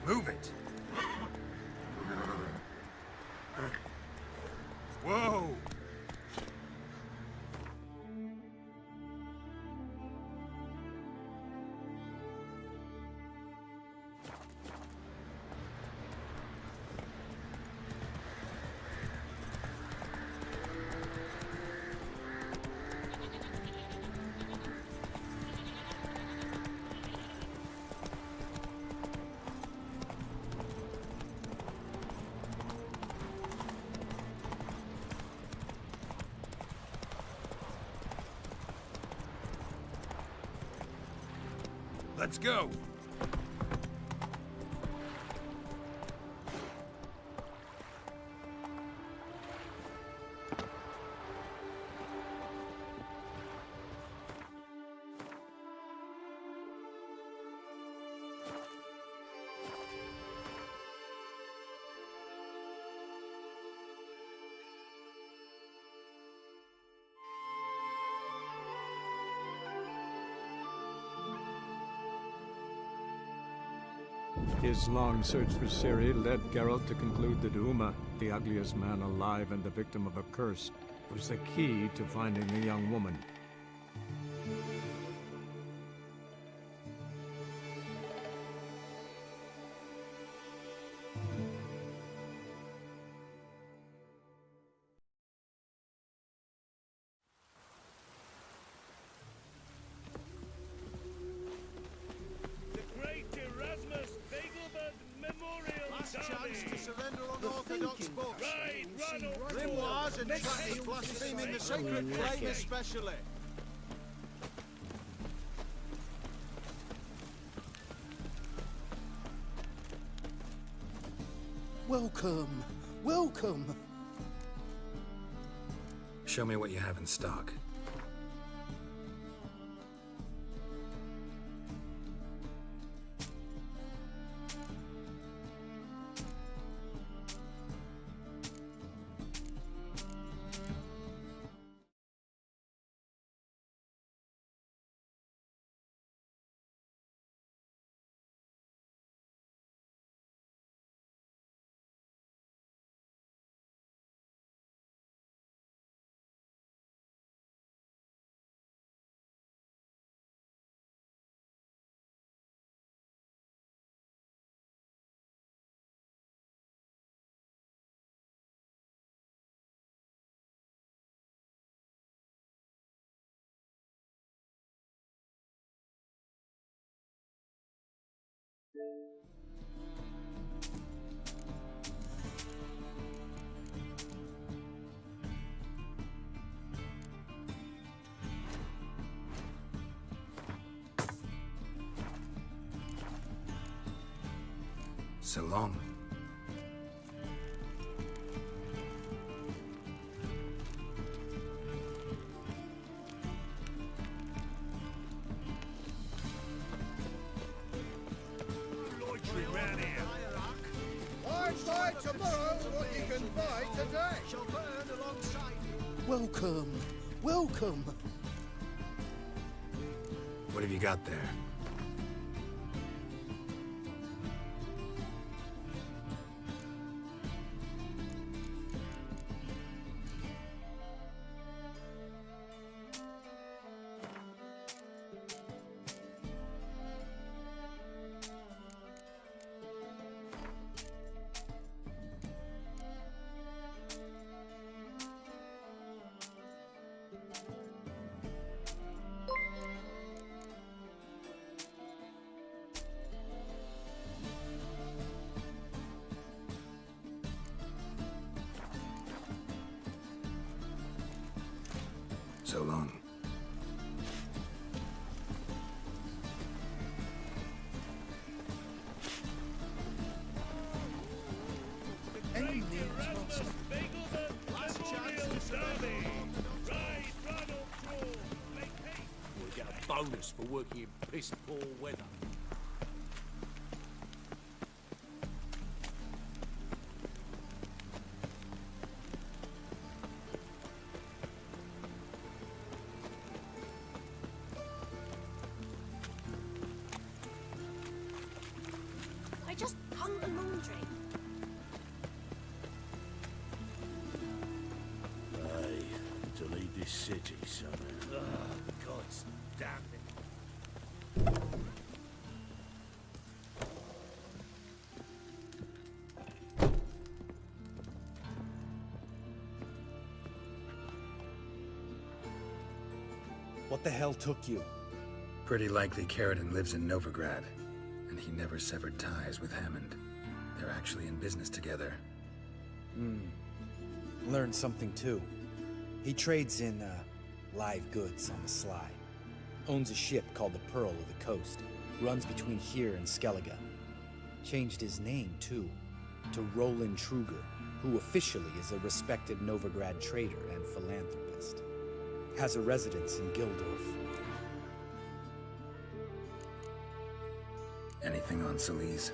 Move it! Whoa! Let's go. His long search for Ciri led Geralt to conclude that Uma, the ugliest man alive and the victim of a curse, was the key to finding the young woman. Blaspheming the sacred flame especially. Welcome, welcome. Show me what you have in stock. So long. Buy tomorrow what you can buy today. Shall burn alongside you. Welcome, welcome. What have you got there? So long. We'll get a bonus for working in piss poor weather. I just hung the laundry. Aye, to leave this city somehow. God damn it. What the hell took you? Pretty likely Carradine lives in Novigrad, and he never severed ties with Hammond. They're actually in business together. Learned something too. He trades in live goods on the sly. Owns a ship called the Pearl of the Coast. Runs between here and Skellige. Changed his name, too, to Roland Truger, who officially is a respected Novigrad trader and philanthropist. Has a residence in Gildorf. Anything on Celise?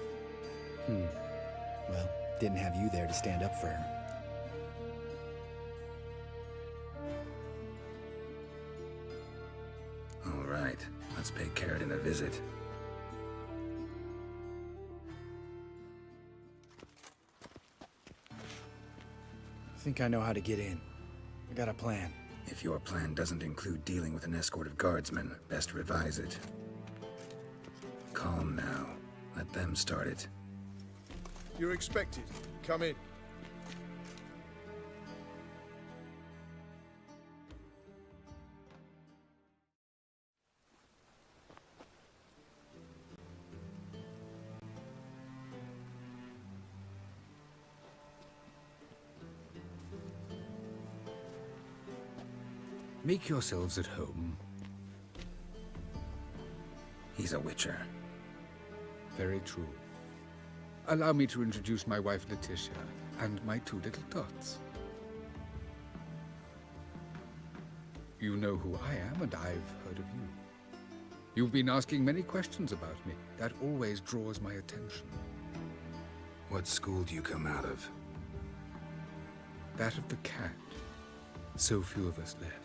Well, didn't have you there to stand up for her. All right, let's pay Carradine a visit. Think I know how to get in. I got a plan. If your plan doesn't include dealing with an escort of guardsmen, best revise it. Calm now. Let them start it. You're expected. Come in. Make yourselves at home. He's a witcher. Very true. Allow me to introduce my wife, Letitia, and my two little tots. You know who I am, and I've heard of you. You've been asking many questions about me. That always draws my attention. What school do you come out of? That of the cat. So few of us left.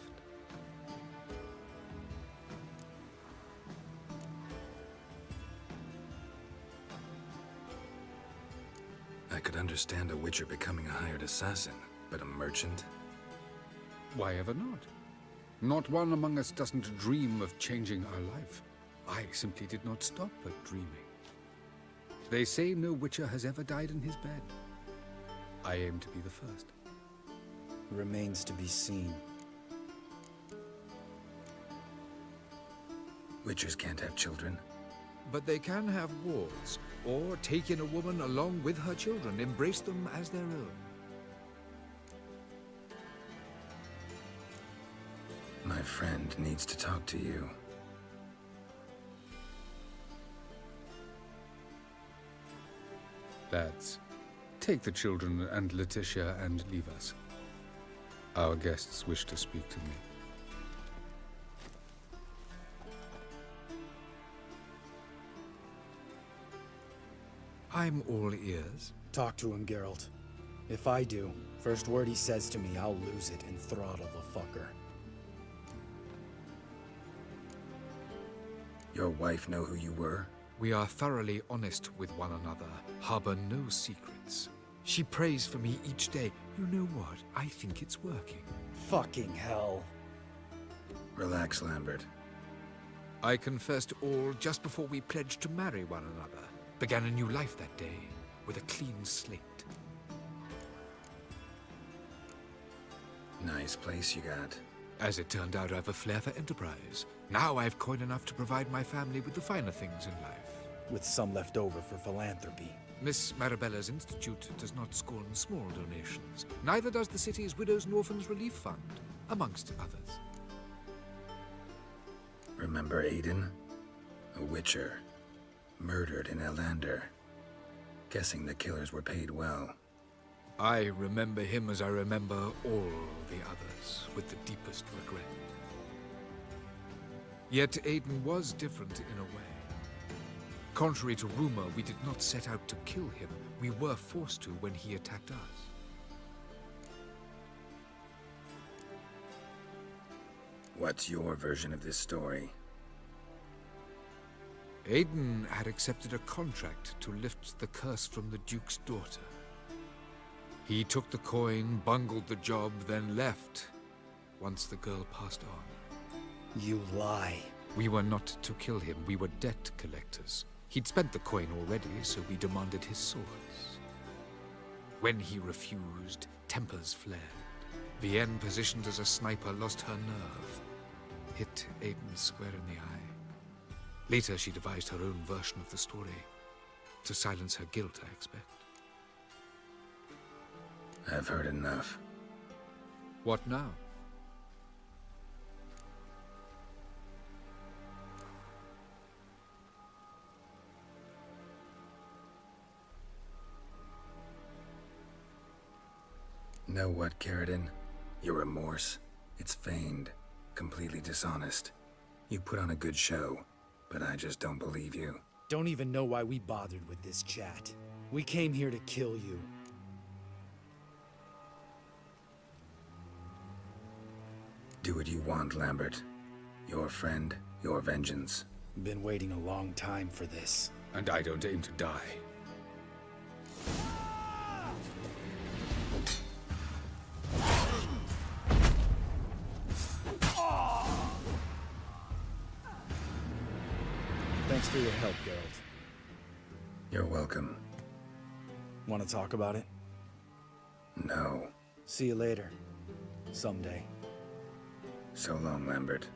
I could understand a witcher becoming a hired assassin, but a merchant? Why ever not? Not one among us doesn't dream of changing our life. I simply did not stop at dreaming. They say no witcher has ever died in his bed. I aim to be the first. Remains to be seen. Witchers can't have children. But they can have wards, or take in a woman along with her children, embrace them as their own. My friend needs to talk to you. Lads, take the children and Letitia and leave us. Our guests wish to speak to me. I'm all ears. Talk to him, Geralt. If I do, first word he says to me, I'll lose it and throttle the fucker. Your wife know who you were? We are thoroughly honest with one another, harbor no secrets. She prays for me each day. You know what? I think it's working. Fucking hell. Relax, Lambert. I confessed all just before we pledged to marry one another. Began a new life that day, with a clean slate. Nice place you got. As it turned out, I have a flair for enterprise. Now I have coin enough to provide my family with the finer things in life. With some left over for philanthropy. Miss Marabella's institute does not scorn small donations. Neither does the city's Widows and Orphans Relief Fund, amongst others. Remember Aiden? A witcher. Murdered in Elander. Guessing the killers were paid well. I remember him as I remember all the others, with the deepest regret. Yet Aiden was different in a way. Contrary to rumor, we did not set out to kill him. We were forced to when he attacked us. What's your version of this story? Aiden had accepted a contract to lift the curse from the Duke's daughter. He took the coin, bungled the job, then left, once the girl passed on. You lie. We were not to kill him, we were debt collectors. He'd spent the coin already, so we demanded his swords. When he refused, tempers flared. Vienne, positioned as a sniper, lost her nerve. Hit Aiden square in the eye. Later, she devised her own version of the story. To silence her guilt, I expect. I've heard enough. What now? Know what, Carradine? Your remorse, it's feigned, completely dishonest. You put on a good show, but I just don't believe you. Don't even know why we bothered with this chat. We came here to kill you. Do what you want, Lambert. Your friend, your vengeance. Been waiting a long time for this. And I don't aim to die. Thanks for your help, Geralt. You're welcome. Want to talk about it? No. See you later. Someday. So long, Lambert.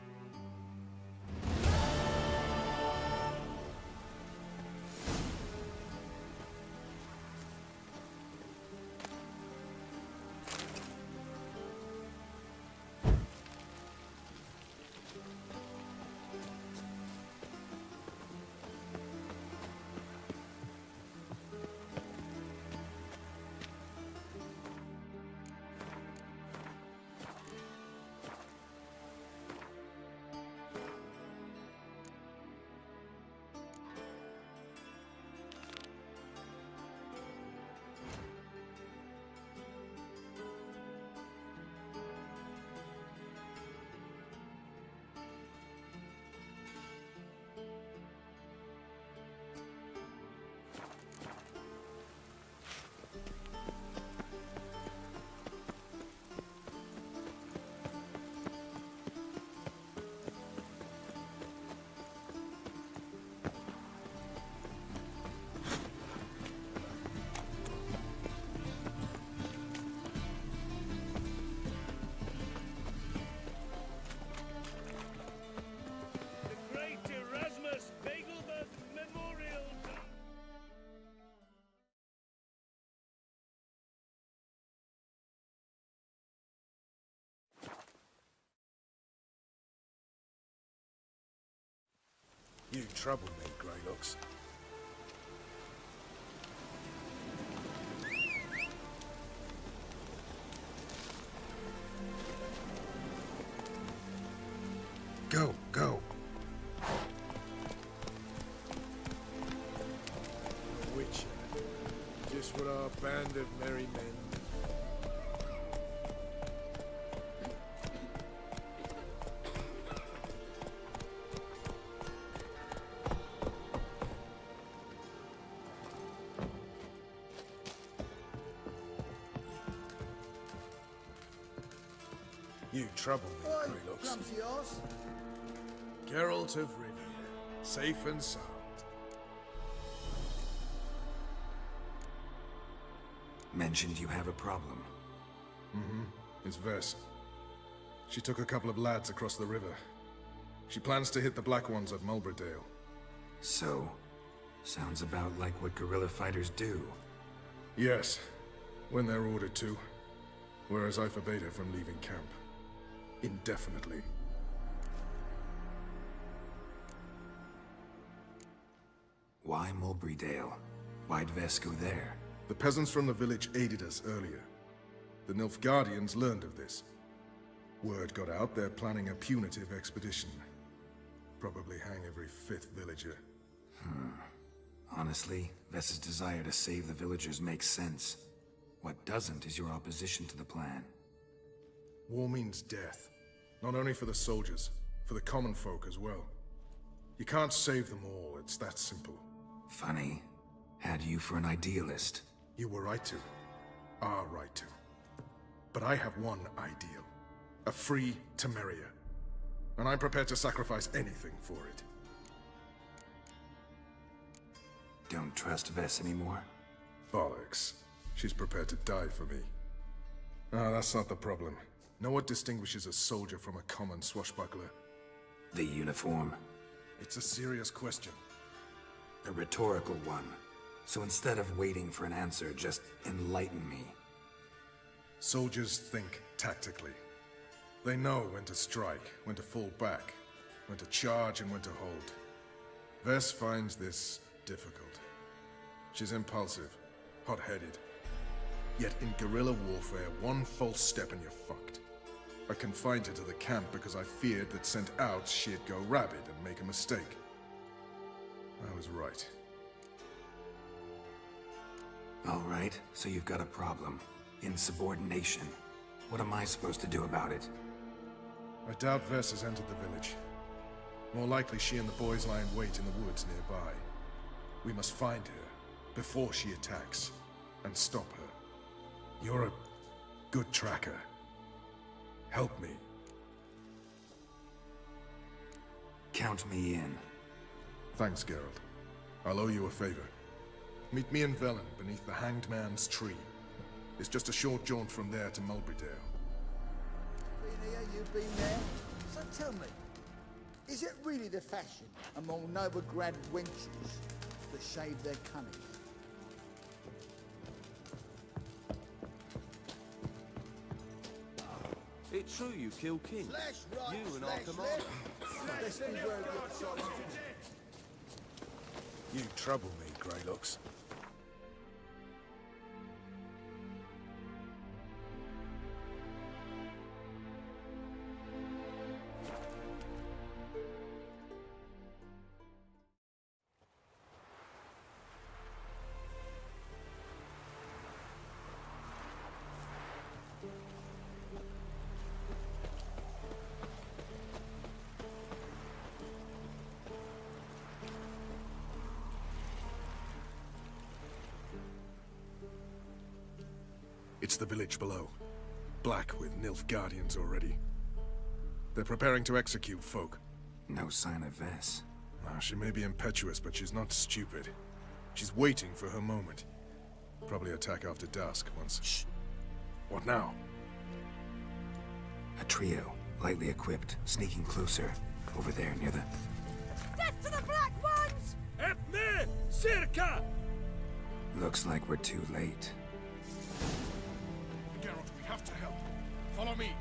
You trouble me, Greylocks. Go, go. The Witcher. Just what our band of merry men. You trouble me, Greylocks. Clumsy horse. Geralt of Rivia, safe and sound. Mentioned you have a problem. Mm-hmm. It's Vess. She took a couple of lads across the river. She plans to hit the Black Ones at Mulbridale. So, sounds about like what guerrilla fighters do. Yes, when they're ordered to. Whereas I forbade her from leaving camp. Indefinitely. Why Mulbridale? Why'd Vess go there? The peasants from the village aided us earlier. The Nilfgaardians learned of this. Word got out they're planning a punitive expedition. Probably hang every 5th villager. Honestly, Vess's desire to save the villagers makes sense. What doesn't is your opposition to the plan. War means death. Not only for the soldiers, for the common folk as well. You can't save them all, it's that simple. Funny. Had you for an idealist. You were right to. Are right to. But I have one ideal. A free Temeria. And I'm prepared to sacrifice anything for it. Don't trust Vess anymore? Bollocks. She's prepared to die for me. Ah, that's not the problem. Know what distinguishes a soldier from a common swashbuckler? The uniform. It's a serious question. A rhetorical one. So instead of waiting for an answer, just enlighten me. Soldiers think tactically. They know when to strike, when to fall back, when to charge and when to hold. Vess finds this difficult. She's impulsive, hot-headed. Yet in guerrilla warfare, one false step and you're fucked. I confined her to the camp because I feared that sent out she'd go rabid and make a mistake. I was right. All right, so you've got a problem. Insubordination. What am I supposed to do about it? I doubt Vess has entered the village. More likely she and the boys lie in wait in the woods nearby. We must find her before she attacks and stop her. You're a good tracker. Help me. Count me in. Thanks, Geralt. I'll owe you a favor. Meet me in Velen beneath the Hanged Man's tree. It's just a short jaunt from there to Mulberydale. Been here, you've been there. So tell me, is it really the fashion among Novigrad wenches to shave their cunning? It's true you killed King. You and our commander. You trouble me, Greylocks. It's the village below. Black with Nilfgaardians already. They're preparing to execute folk. No sign of Vess. She may be impetuous, but she's not stupid. She's waiting for her moment. Probably attack after dusk once... Shh! What now? A trio, lightly equipped, sneaking closer. Over there, near the... Death to the Black Ones! Help me! Circa! Looks like we're too late. Geralt, we have to help. Follow me.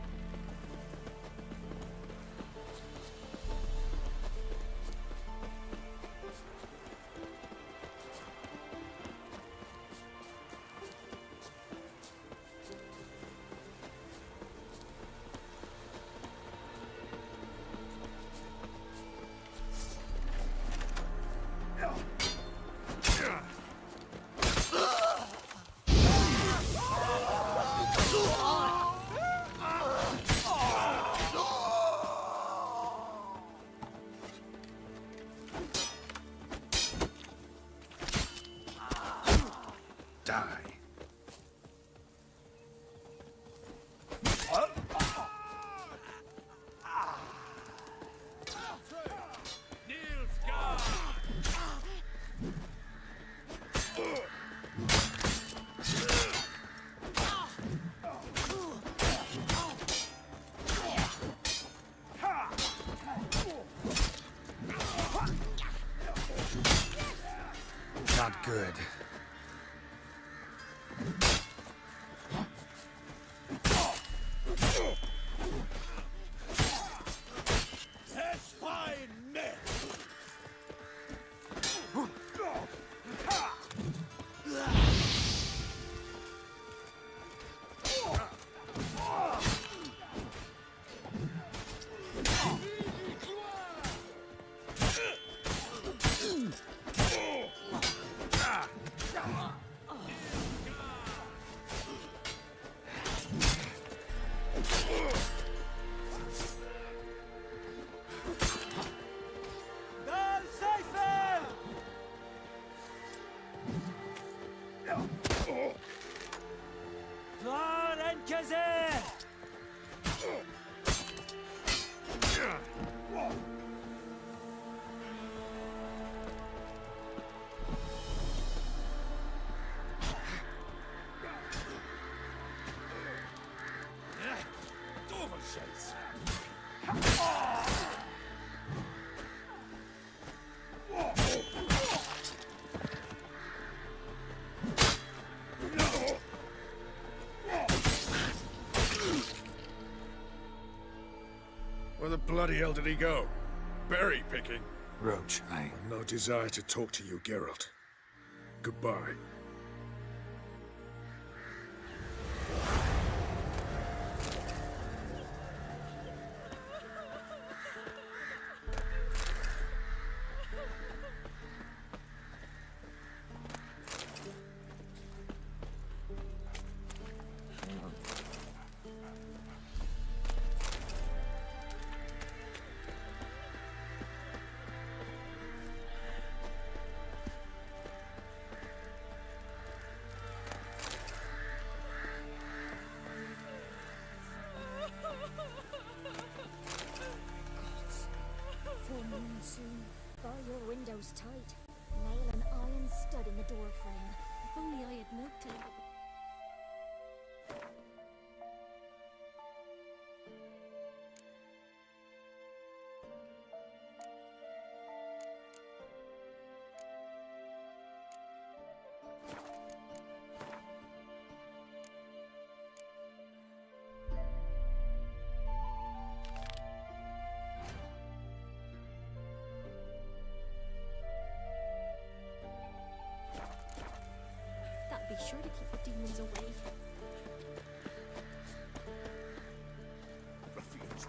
Not good. That's fine, men! Where the bloody hell did he go? Berry picking? Roach, I've no desire to talk to you, Geralt. Goodbye. be sure to keep the demons away. Refused.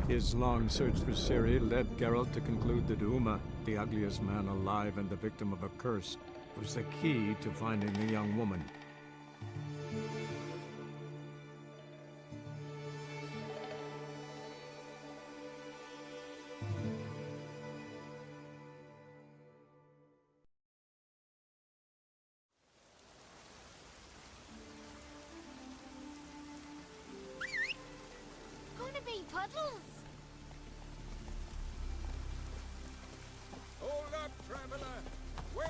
His long search for Ciri led Geralt to conclude that Uma, the ugliest man alive and the victim of a curse, was the key to finding the young woman. Gonna be puddles. Hold up, traveler! Wait!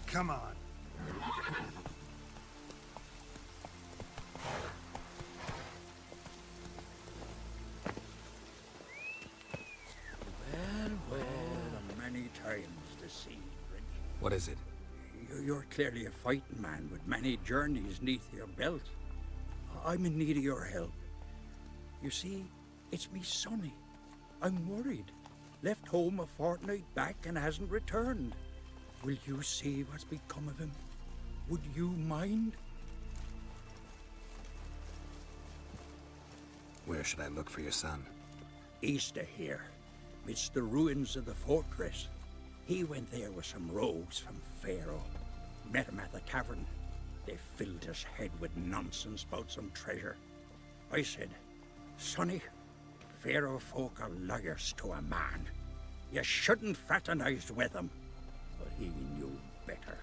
Come on. Well, many times the sea, Rich. What is it? You're clearly a fighting man with many journeys neath your belt. I'm in need of your help. You see, it's me Sonny. I'm worried. Left home a fortnight back and hasn't returned. Will you see what's become of him? Would you mind? Where should I look for your son? East of here, midst the ruins of the fortress. He went there with some rogues from Pharaoh. Met him at the tavern. They filled his head with nonsense about some treasure. I said, Sonny, Pharaoh folk are liars to a man. You shouldn't fraternize with them. But he knew better.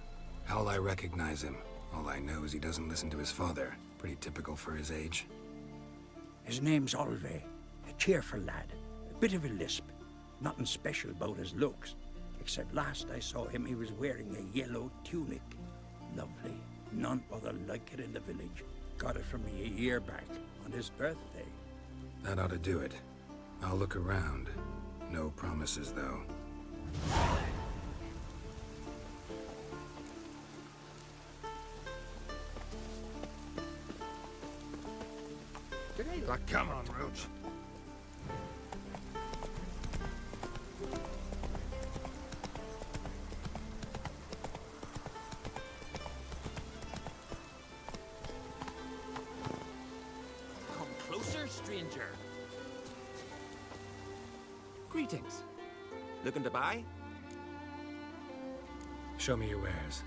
How'll I recognize him? All I know is he doesn't listen to his father. Pretty typical for his age. His name's Olve, a cheerful lad. A bit of a lisp. Nothing special about his looks. Except last I saw him, he was wearing a yellow tunic. Lovely. None other like it in the village. Got it from me a year back, on his birthday. That ought to do it. I'll look around. No promises, though. Come on, Roach. Come closer, stranger. Greetings. Looking to buy? Show me your wares.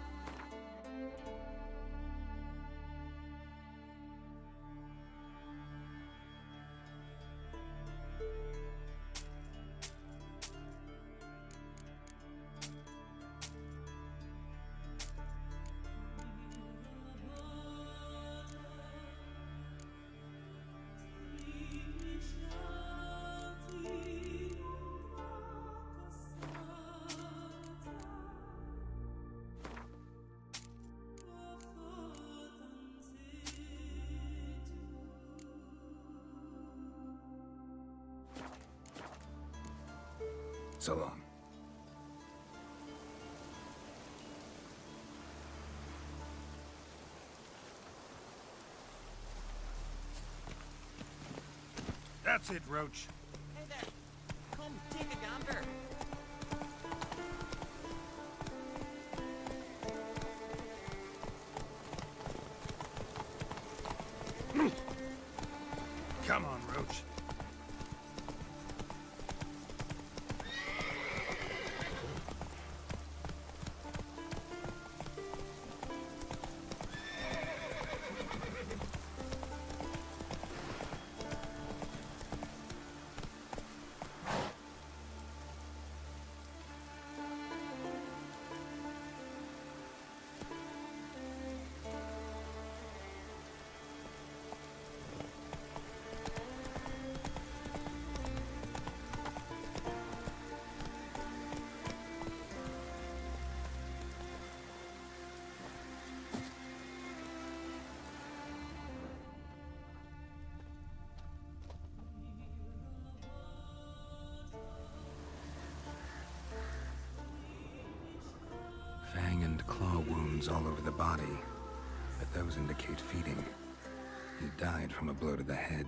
So long. That's it, Roach. Hey there. Come, take a gander. Come on, Roach. wounds all over the body, but those indicate feeding. He died from a blow to the head.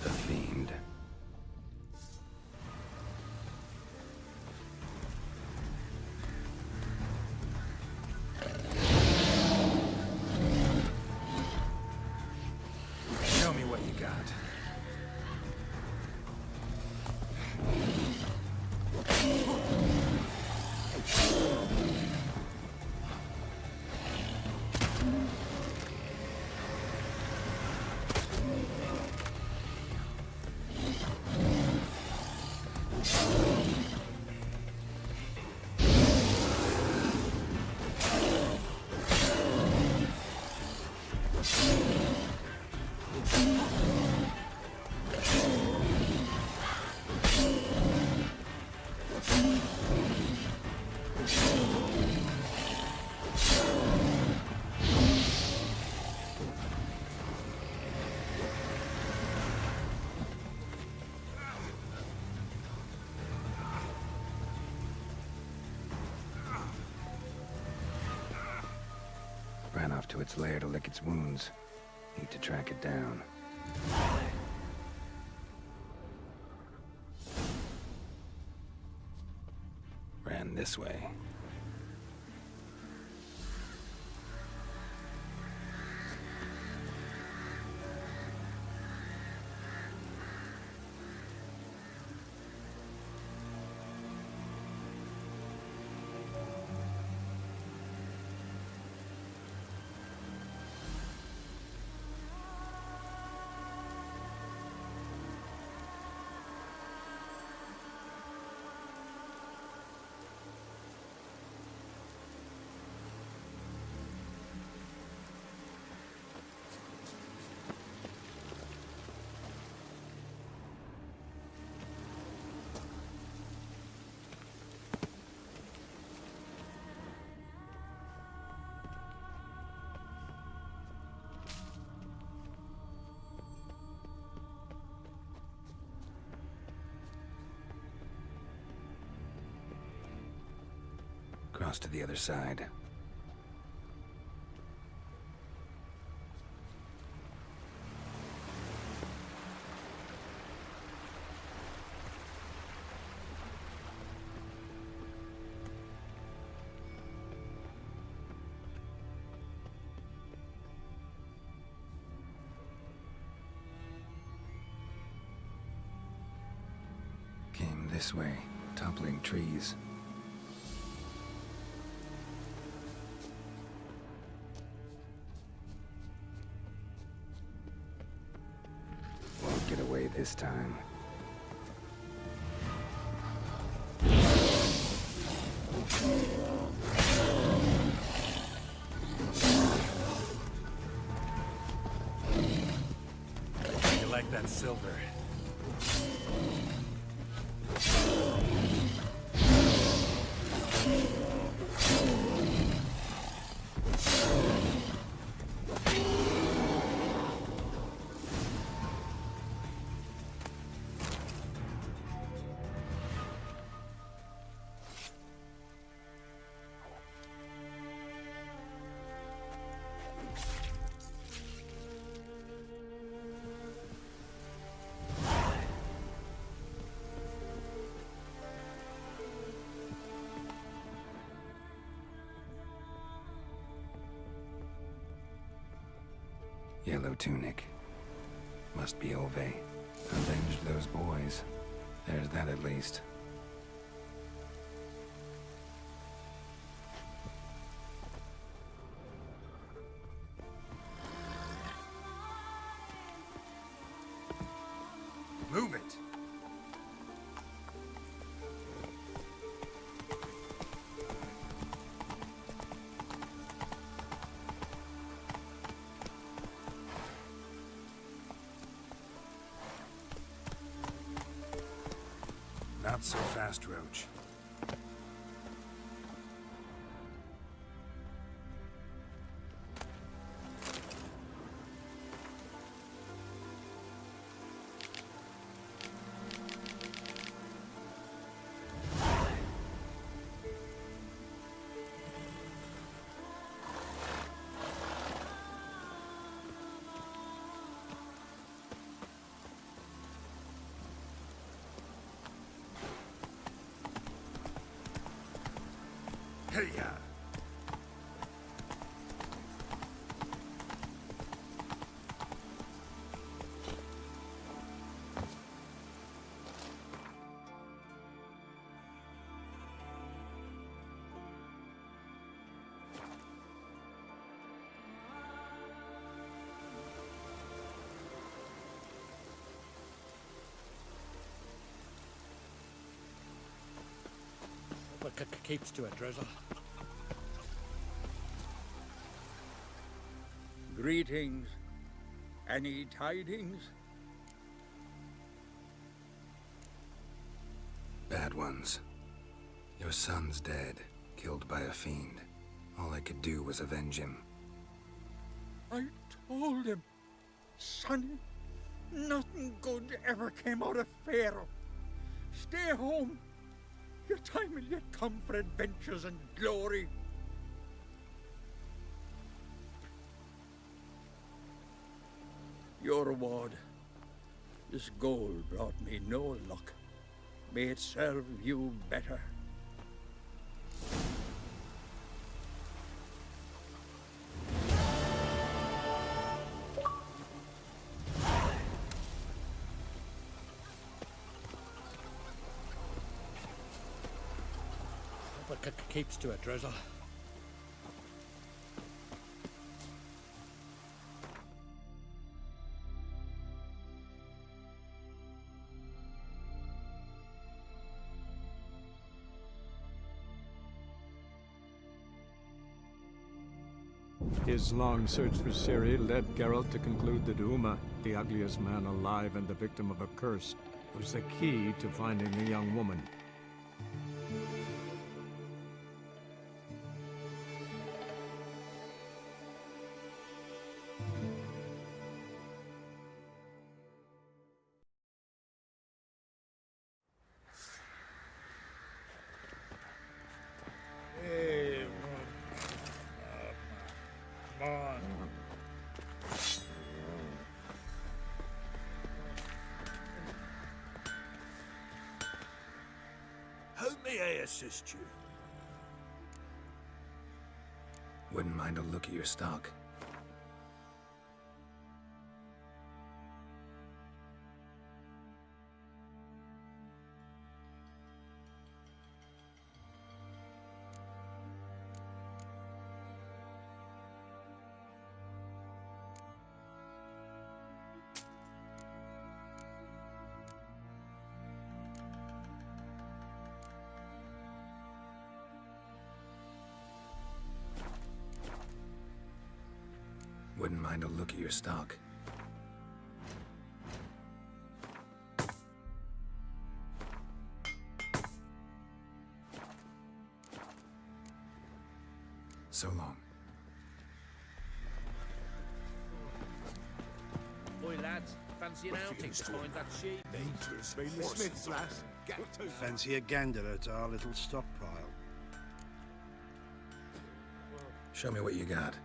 The fiend. Show me what you got. Ran off to its lair to lick its wounds. Need to track it down. Ran this way. Cross to the other side. Came this way, toppling trees. Won't get away this time. You like that silver? Yellow tunic. Must be Ove. Avenged those boys. There's that at least. Move it! Not so fast, Roach. Hey-ya! Keeps to it, Drizzle. Greetings. Any tidings? Bad ones. Your son's dead, killed by a fiend. All I could do was avenge him. I told him, Sonny, nothing good ever came out of Pharaoh. Stay home. Your time will yet come for adventures and glory. Your reward. This gold brought me no luck. May it serve you better. Keeps to it, Drizzle. His long search for Ciri led Geralt to conclude that Uma, the ugliest man alive and the victim of a curse, was the key to finding the young woman. How may I assist you? Wouldn't mind a look at your stock. Wouldn't mind a look at your stock. So long. Boy, lads, fancy an outing to find that sheep? Been the Smiths, lass. Fancy a gander at our little stockpile. Show me what you got.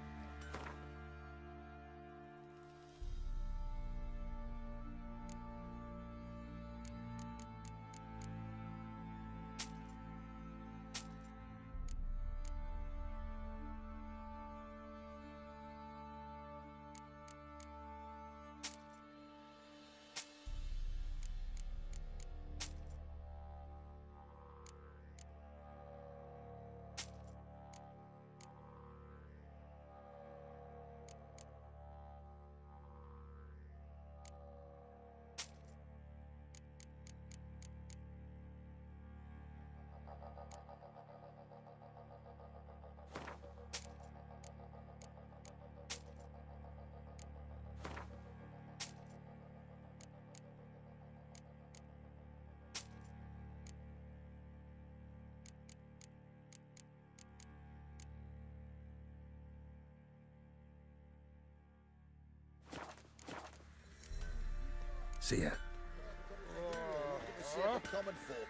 See ya. See the common folk.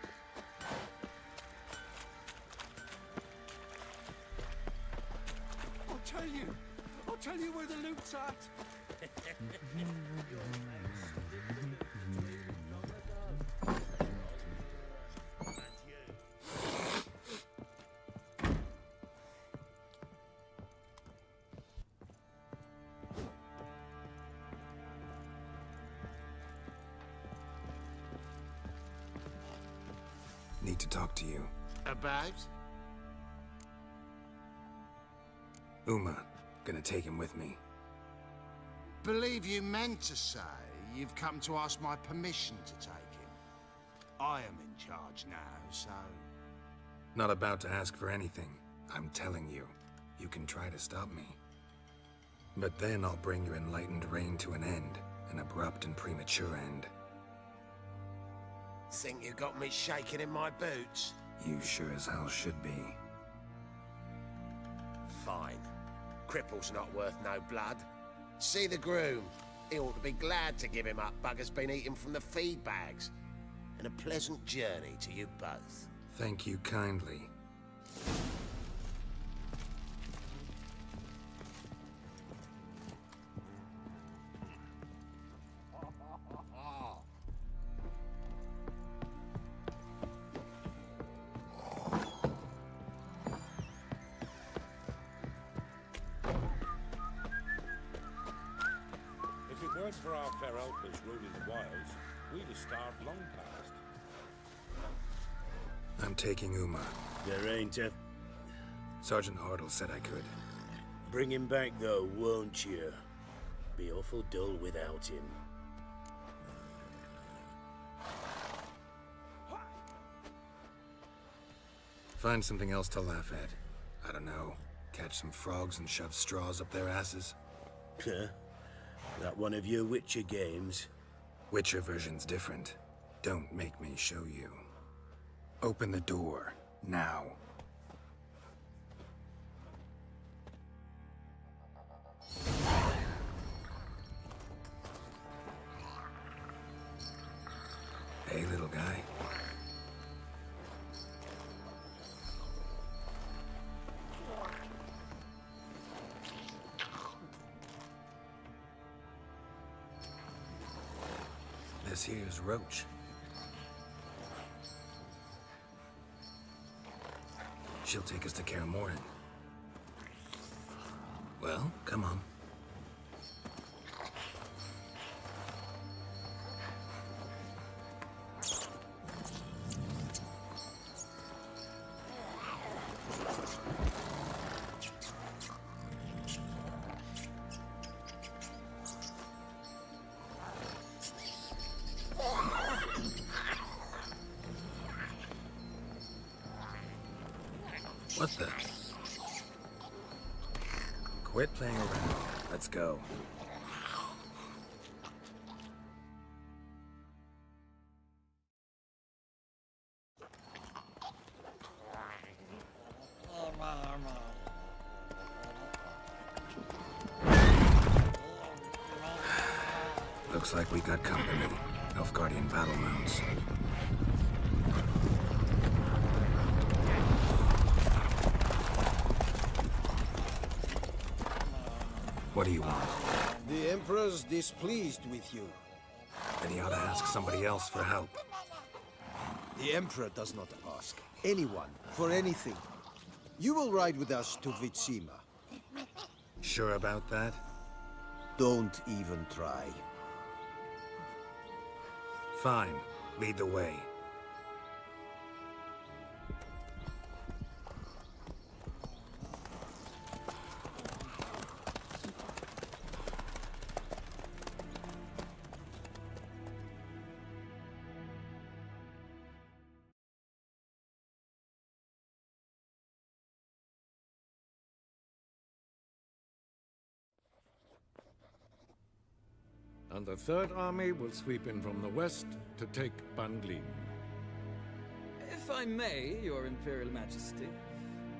I'll tell you where the loot's at. Need to talk to you. About? Uma. Gonna take him with me. Believe you meant to say you've come to ask my permission to take him. I am in charge now, so... Not about to ask for anything. I'm telling you. You can try to stop me. But then I'll bring your enlightened reign to an end. An abrupt and premature end. Think you got me shaking in my boots? You sure as hell should be. Fine. Cripple's not worth no blood. See the groom. He ought to be glad to give him up. Bugger's been eating from the feed bags. And a pleasant journey to you both. Thank you kindly. If it weren't for our fair helpers ruling the wilds, we'd have starved long past. I'm taking Uma. There ain't a... Sergeant Hartle said I could. Bring him back, though, won't you? Be awful dull without him. Find something else to laugh at. I don't know. Catch some frogs and shove straws up their asses. Huh? That one of your Witcher games? Witcher version's different. Don't make me show you. Open the door. Now. Hey, little guy. This here's Roach. She'll take us to Kaer Morhen. Well, come on. What the? Quit playing around. Let's go. Looks like we got company. Nilfgaardian battle mounts. What do you want? The Emperor's displeased with you. Then he ought to ask somebody else for help. The Emperor does not ask anyone for anything. You will ride with us to Vitsima. Sure about that? Don't even try. Fine. Lead the way. And the Third Army will sweep in from the west to take Banglin. If I may, Your Imperial Majesty,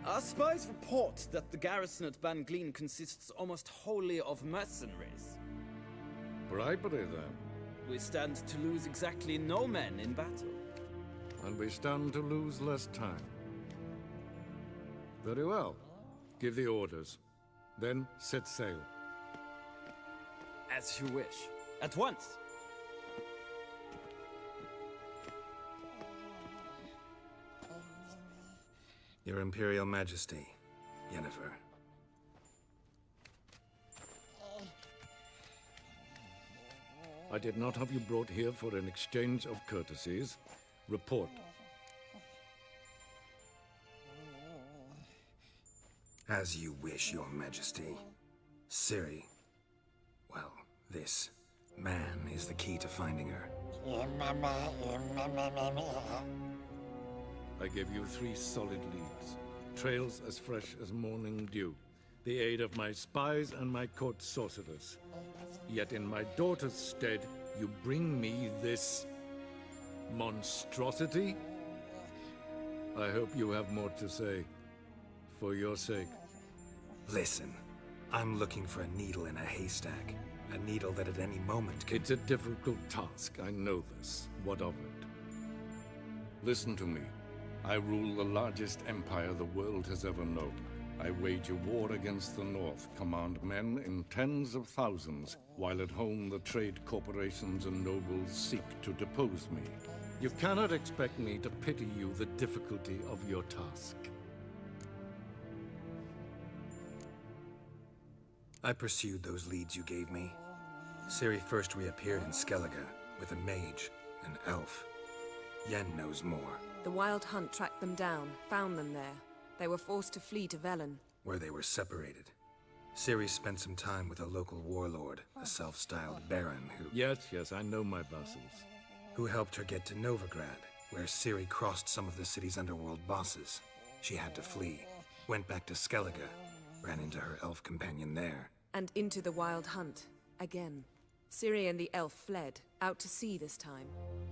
our spies report that the garrison at Banglin consists almost wholly of mercenaries. Bribery, then. We stand to lose exactly no men in battle. And we stand to lose less time. Very well. Give the orders. Then set sail. As you wish. At once! Your Imperial Majesty, Yennefer. I did not have you brought here for an exchange of courtesies. Report. As you wish, Your Majesty. Ciri, well, this man is the key to finding her. I give you 3 solid leads. Trails as fresh as morning dew. The aid of my spies and my court sorcerers. Yet in my daughter's stead, you bring me this monstrosity? I hope you have more to say. For your sake. Listen, I'm looking for a needle in a haystack. A needle that at any moment can... It's a difficult task, I know this. What of it? Listen to me. I rule the largest empire the world has ever known. I wage a war against the North, command men in tens of thousands, while at home the trade corporations and nobles seek to depose me. You cannot expect me to pity you the difficulty of your task. I pursued those leads you gave me. Ciri first reappeared in Skellige with a mage, an elf. Yen knows more. The Wild Hunt tracked them down, found them there. They were forced to flee to Velen. Where they were separated. Ciri spent some time with a local warlord, a self-styled baron who... Yes, I know my vassals. Who helped her get to Novigrad, where Ciri crossed some of the city's underworld bosses. She had to flee, went back to Skellige, ran into her elf companion there. And into the Wild Hunt, again. Ciri and the elf fled, out to sea this time.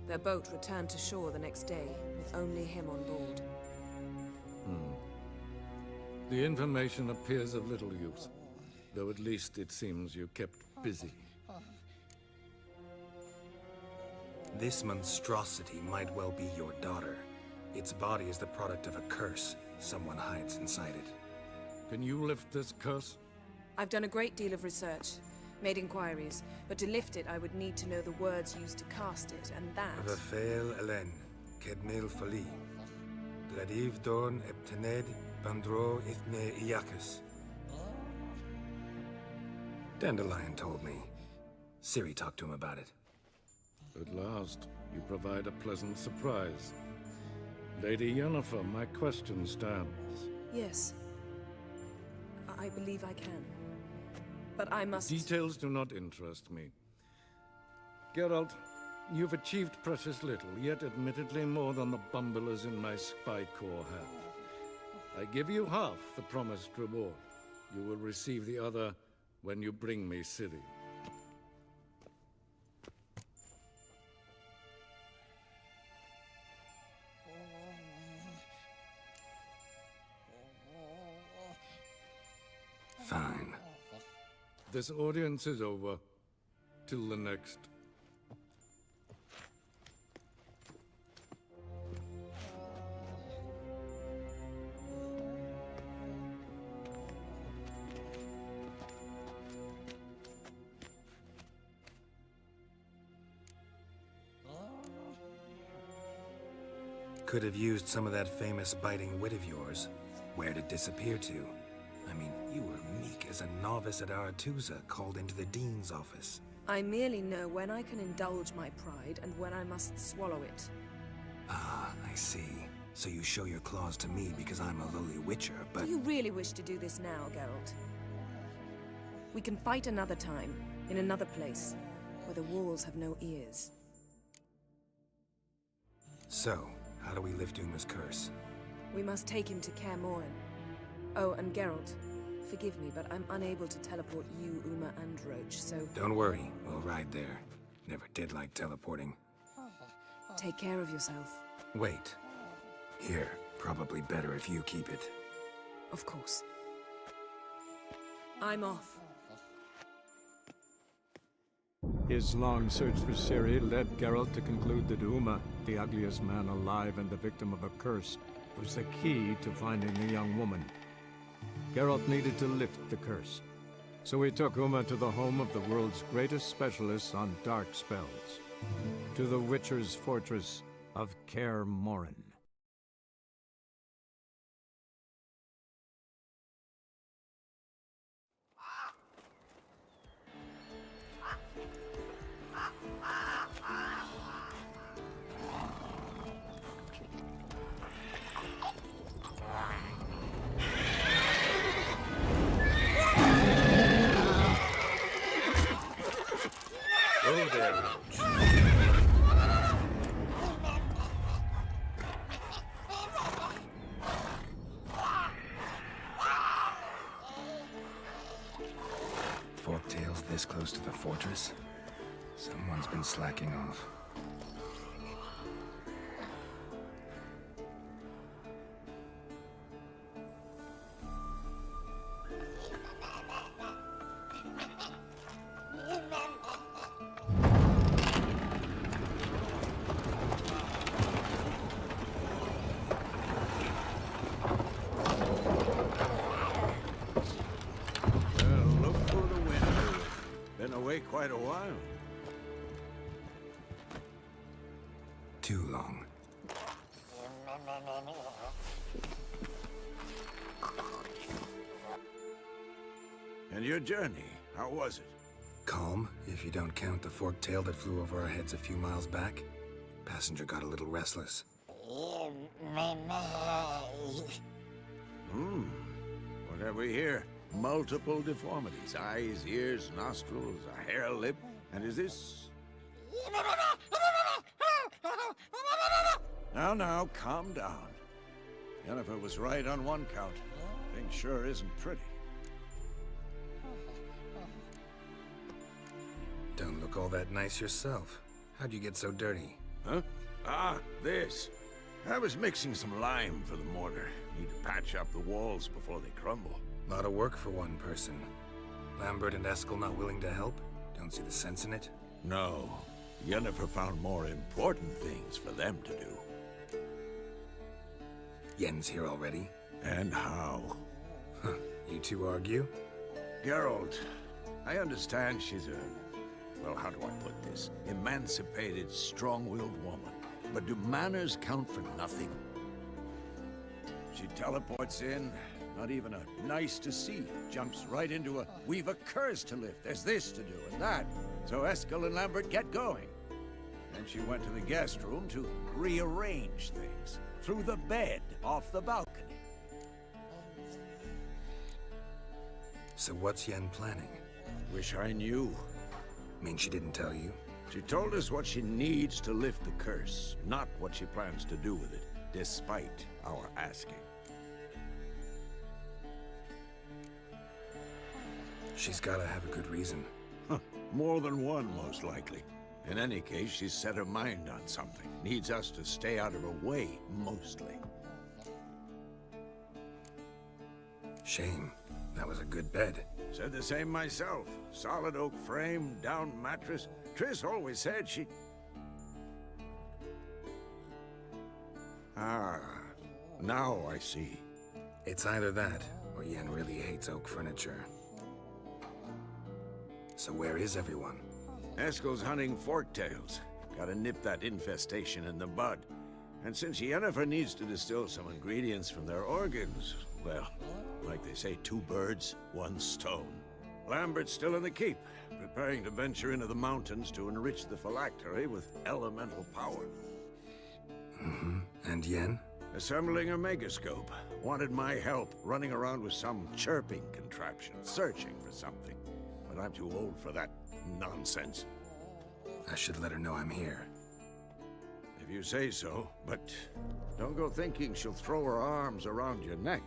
Their boat returned to shore the next day, with only him on board. The information appears of little use, though at least it seems you kept busy. This monstrosity might well be your daughter. Its body is the product of a curse. Someone hides inside it. Can you lift this curse? I've done a great deal of research, made inquiries, but to lift it I would need to know the words used to cast it, and that... Vafael Elen, Kedmil Fali, Gladiv Dorn Eptened Bandro Ithne Iacus. Dandelion told me. Ciri talked to him about it. At last, you provide a pleasant surprise. Lady Yennefer, my question stands. Yes. I believe I can. But I must... Details do not interest me. Geralt, you've achieved precious little, yet admittedly more than the bumblers in my spy corps have. I give you half the promised reward. You will receive the other when you bring me Ciri. Fine. This audience is over. Till the next. Could have used some of that famous biting wit of yours. Where'd it disappear to? I mean, you were meek as a novice at Aretusa, called into the Dean's office. I merely know when I can indulge my pride and when I must swallow it. Ah, I see. So you show your claws to me because I'm a lowly witcher, but... Do you really wish to do this now, Geralt? We can fight another time, in another place, where the walls have no ears. So, how do we lift Uma's curse? We must take him to Kaer Morhen. Oh, and Geralt, forgive me, but I'm unable to teleport you, Uma, and Roach, so... Don't worry, we'll ride there. Never did like teleporting. Take care of yourself. Wait. Here, probably better if you keep it. Of course. I'm off. His long search for Ciri led Geralt to conclude that Uma, the ugliest man alive and the victim of a curse, was the key to finding the young woman. Geralt needed to lift the curse, so he took Uma to the home of the world's greatest specialists on dark spells, to the Witcher's fortress of Kaer Morhen. this close to the fortress? Someone's been slacking off. Quite a while. Too long. And your journey, how was it? Calm, if you don't count the forked tail that flew over our heads a few miles back. Passenger got a little restless. What have we here? Multiple deformities. Eyes, ears, nostrils, a hair lip. And is this... Now, calm down. Yennefer was right on one count. Thing sure isn't pretty. Don't look all that nice yourself. How'd you get so dirty? Huh? Ah, this. I was mixing some lime for the mortar. Need to patch up the walls before they crumble. Lot of work for one person. Lambert and Eskel not willing to help? Don't see the sense in it? No. Yennefer found more important things for them to do. Yen's here already? And how? Huh. You two argue? Geralt, I understand she's a... well, how do I put this? Emancipated, strong-willed woman. But do manners count for nothing? She teleports in, not even a nice to see. Jumps right into a, we've a curse to lift, there's this to do and that. So Eskel and Lambert get going. Then she went to the guest room to rearrange things. Through the bed, off the balcony. So what's Yen planning? Wish I knew. Mean she didn't tell you? She told us what she needs to lift the curse, not what she plans to do with it, despite our asking. She's gotta have a good reason. More than one, most likely. In any case, she's set her mind on something. Needs us to stay out of her way, mostly. Shame. That was a good bed. Said the same myself. Solid oak frame, down mattress. Triss always said she... Ah, now I see. It's either that, or Yen really hates oak furniture. So where is everyone? Eskel's hunting forktails. Gotta nip that infestation in the bud. And since Yennefer needs to distill some ingredients from their organs, well, like they say, 2 birds, 1 stone. Lambert's still in the keep, preparing to venture into the mountains to enrich the phylactery with elemental power. And Yen? Assembling a megascope. Wanted my help running around with some chirping contraption, searching for something. But I'm too old for that nonsense. I should let her know I'm here. If you say so, but don't go thinking she'll throw her arms around your neck.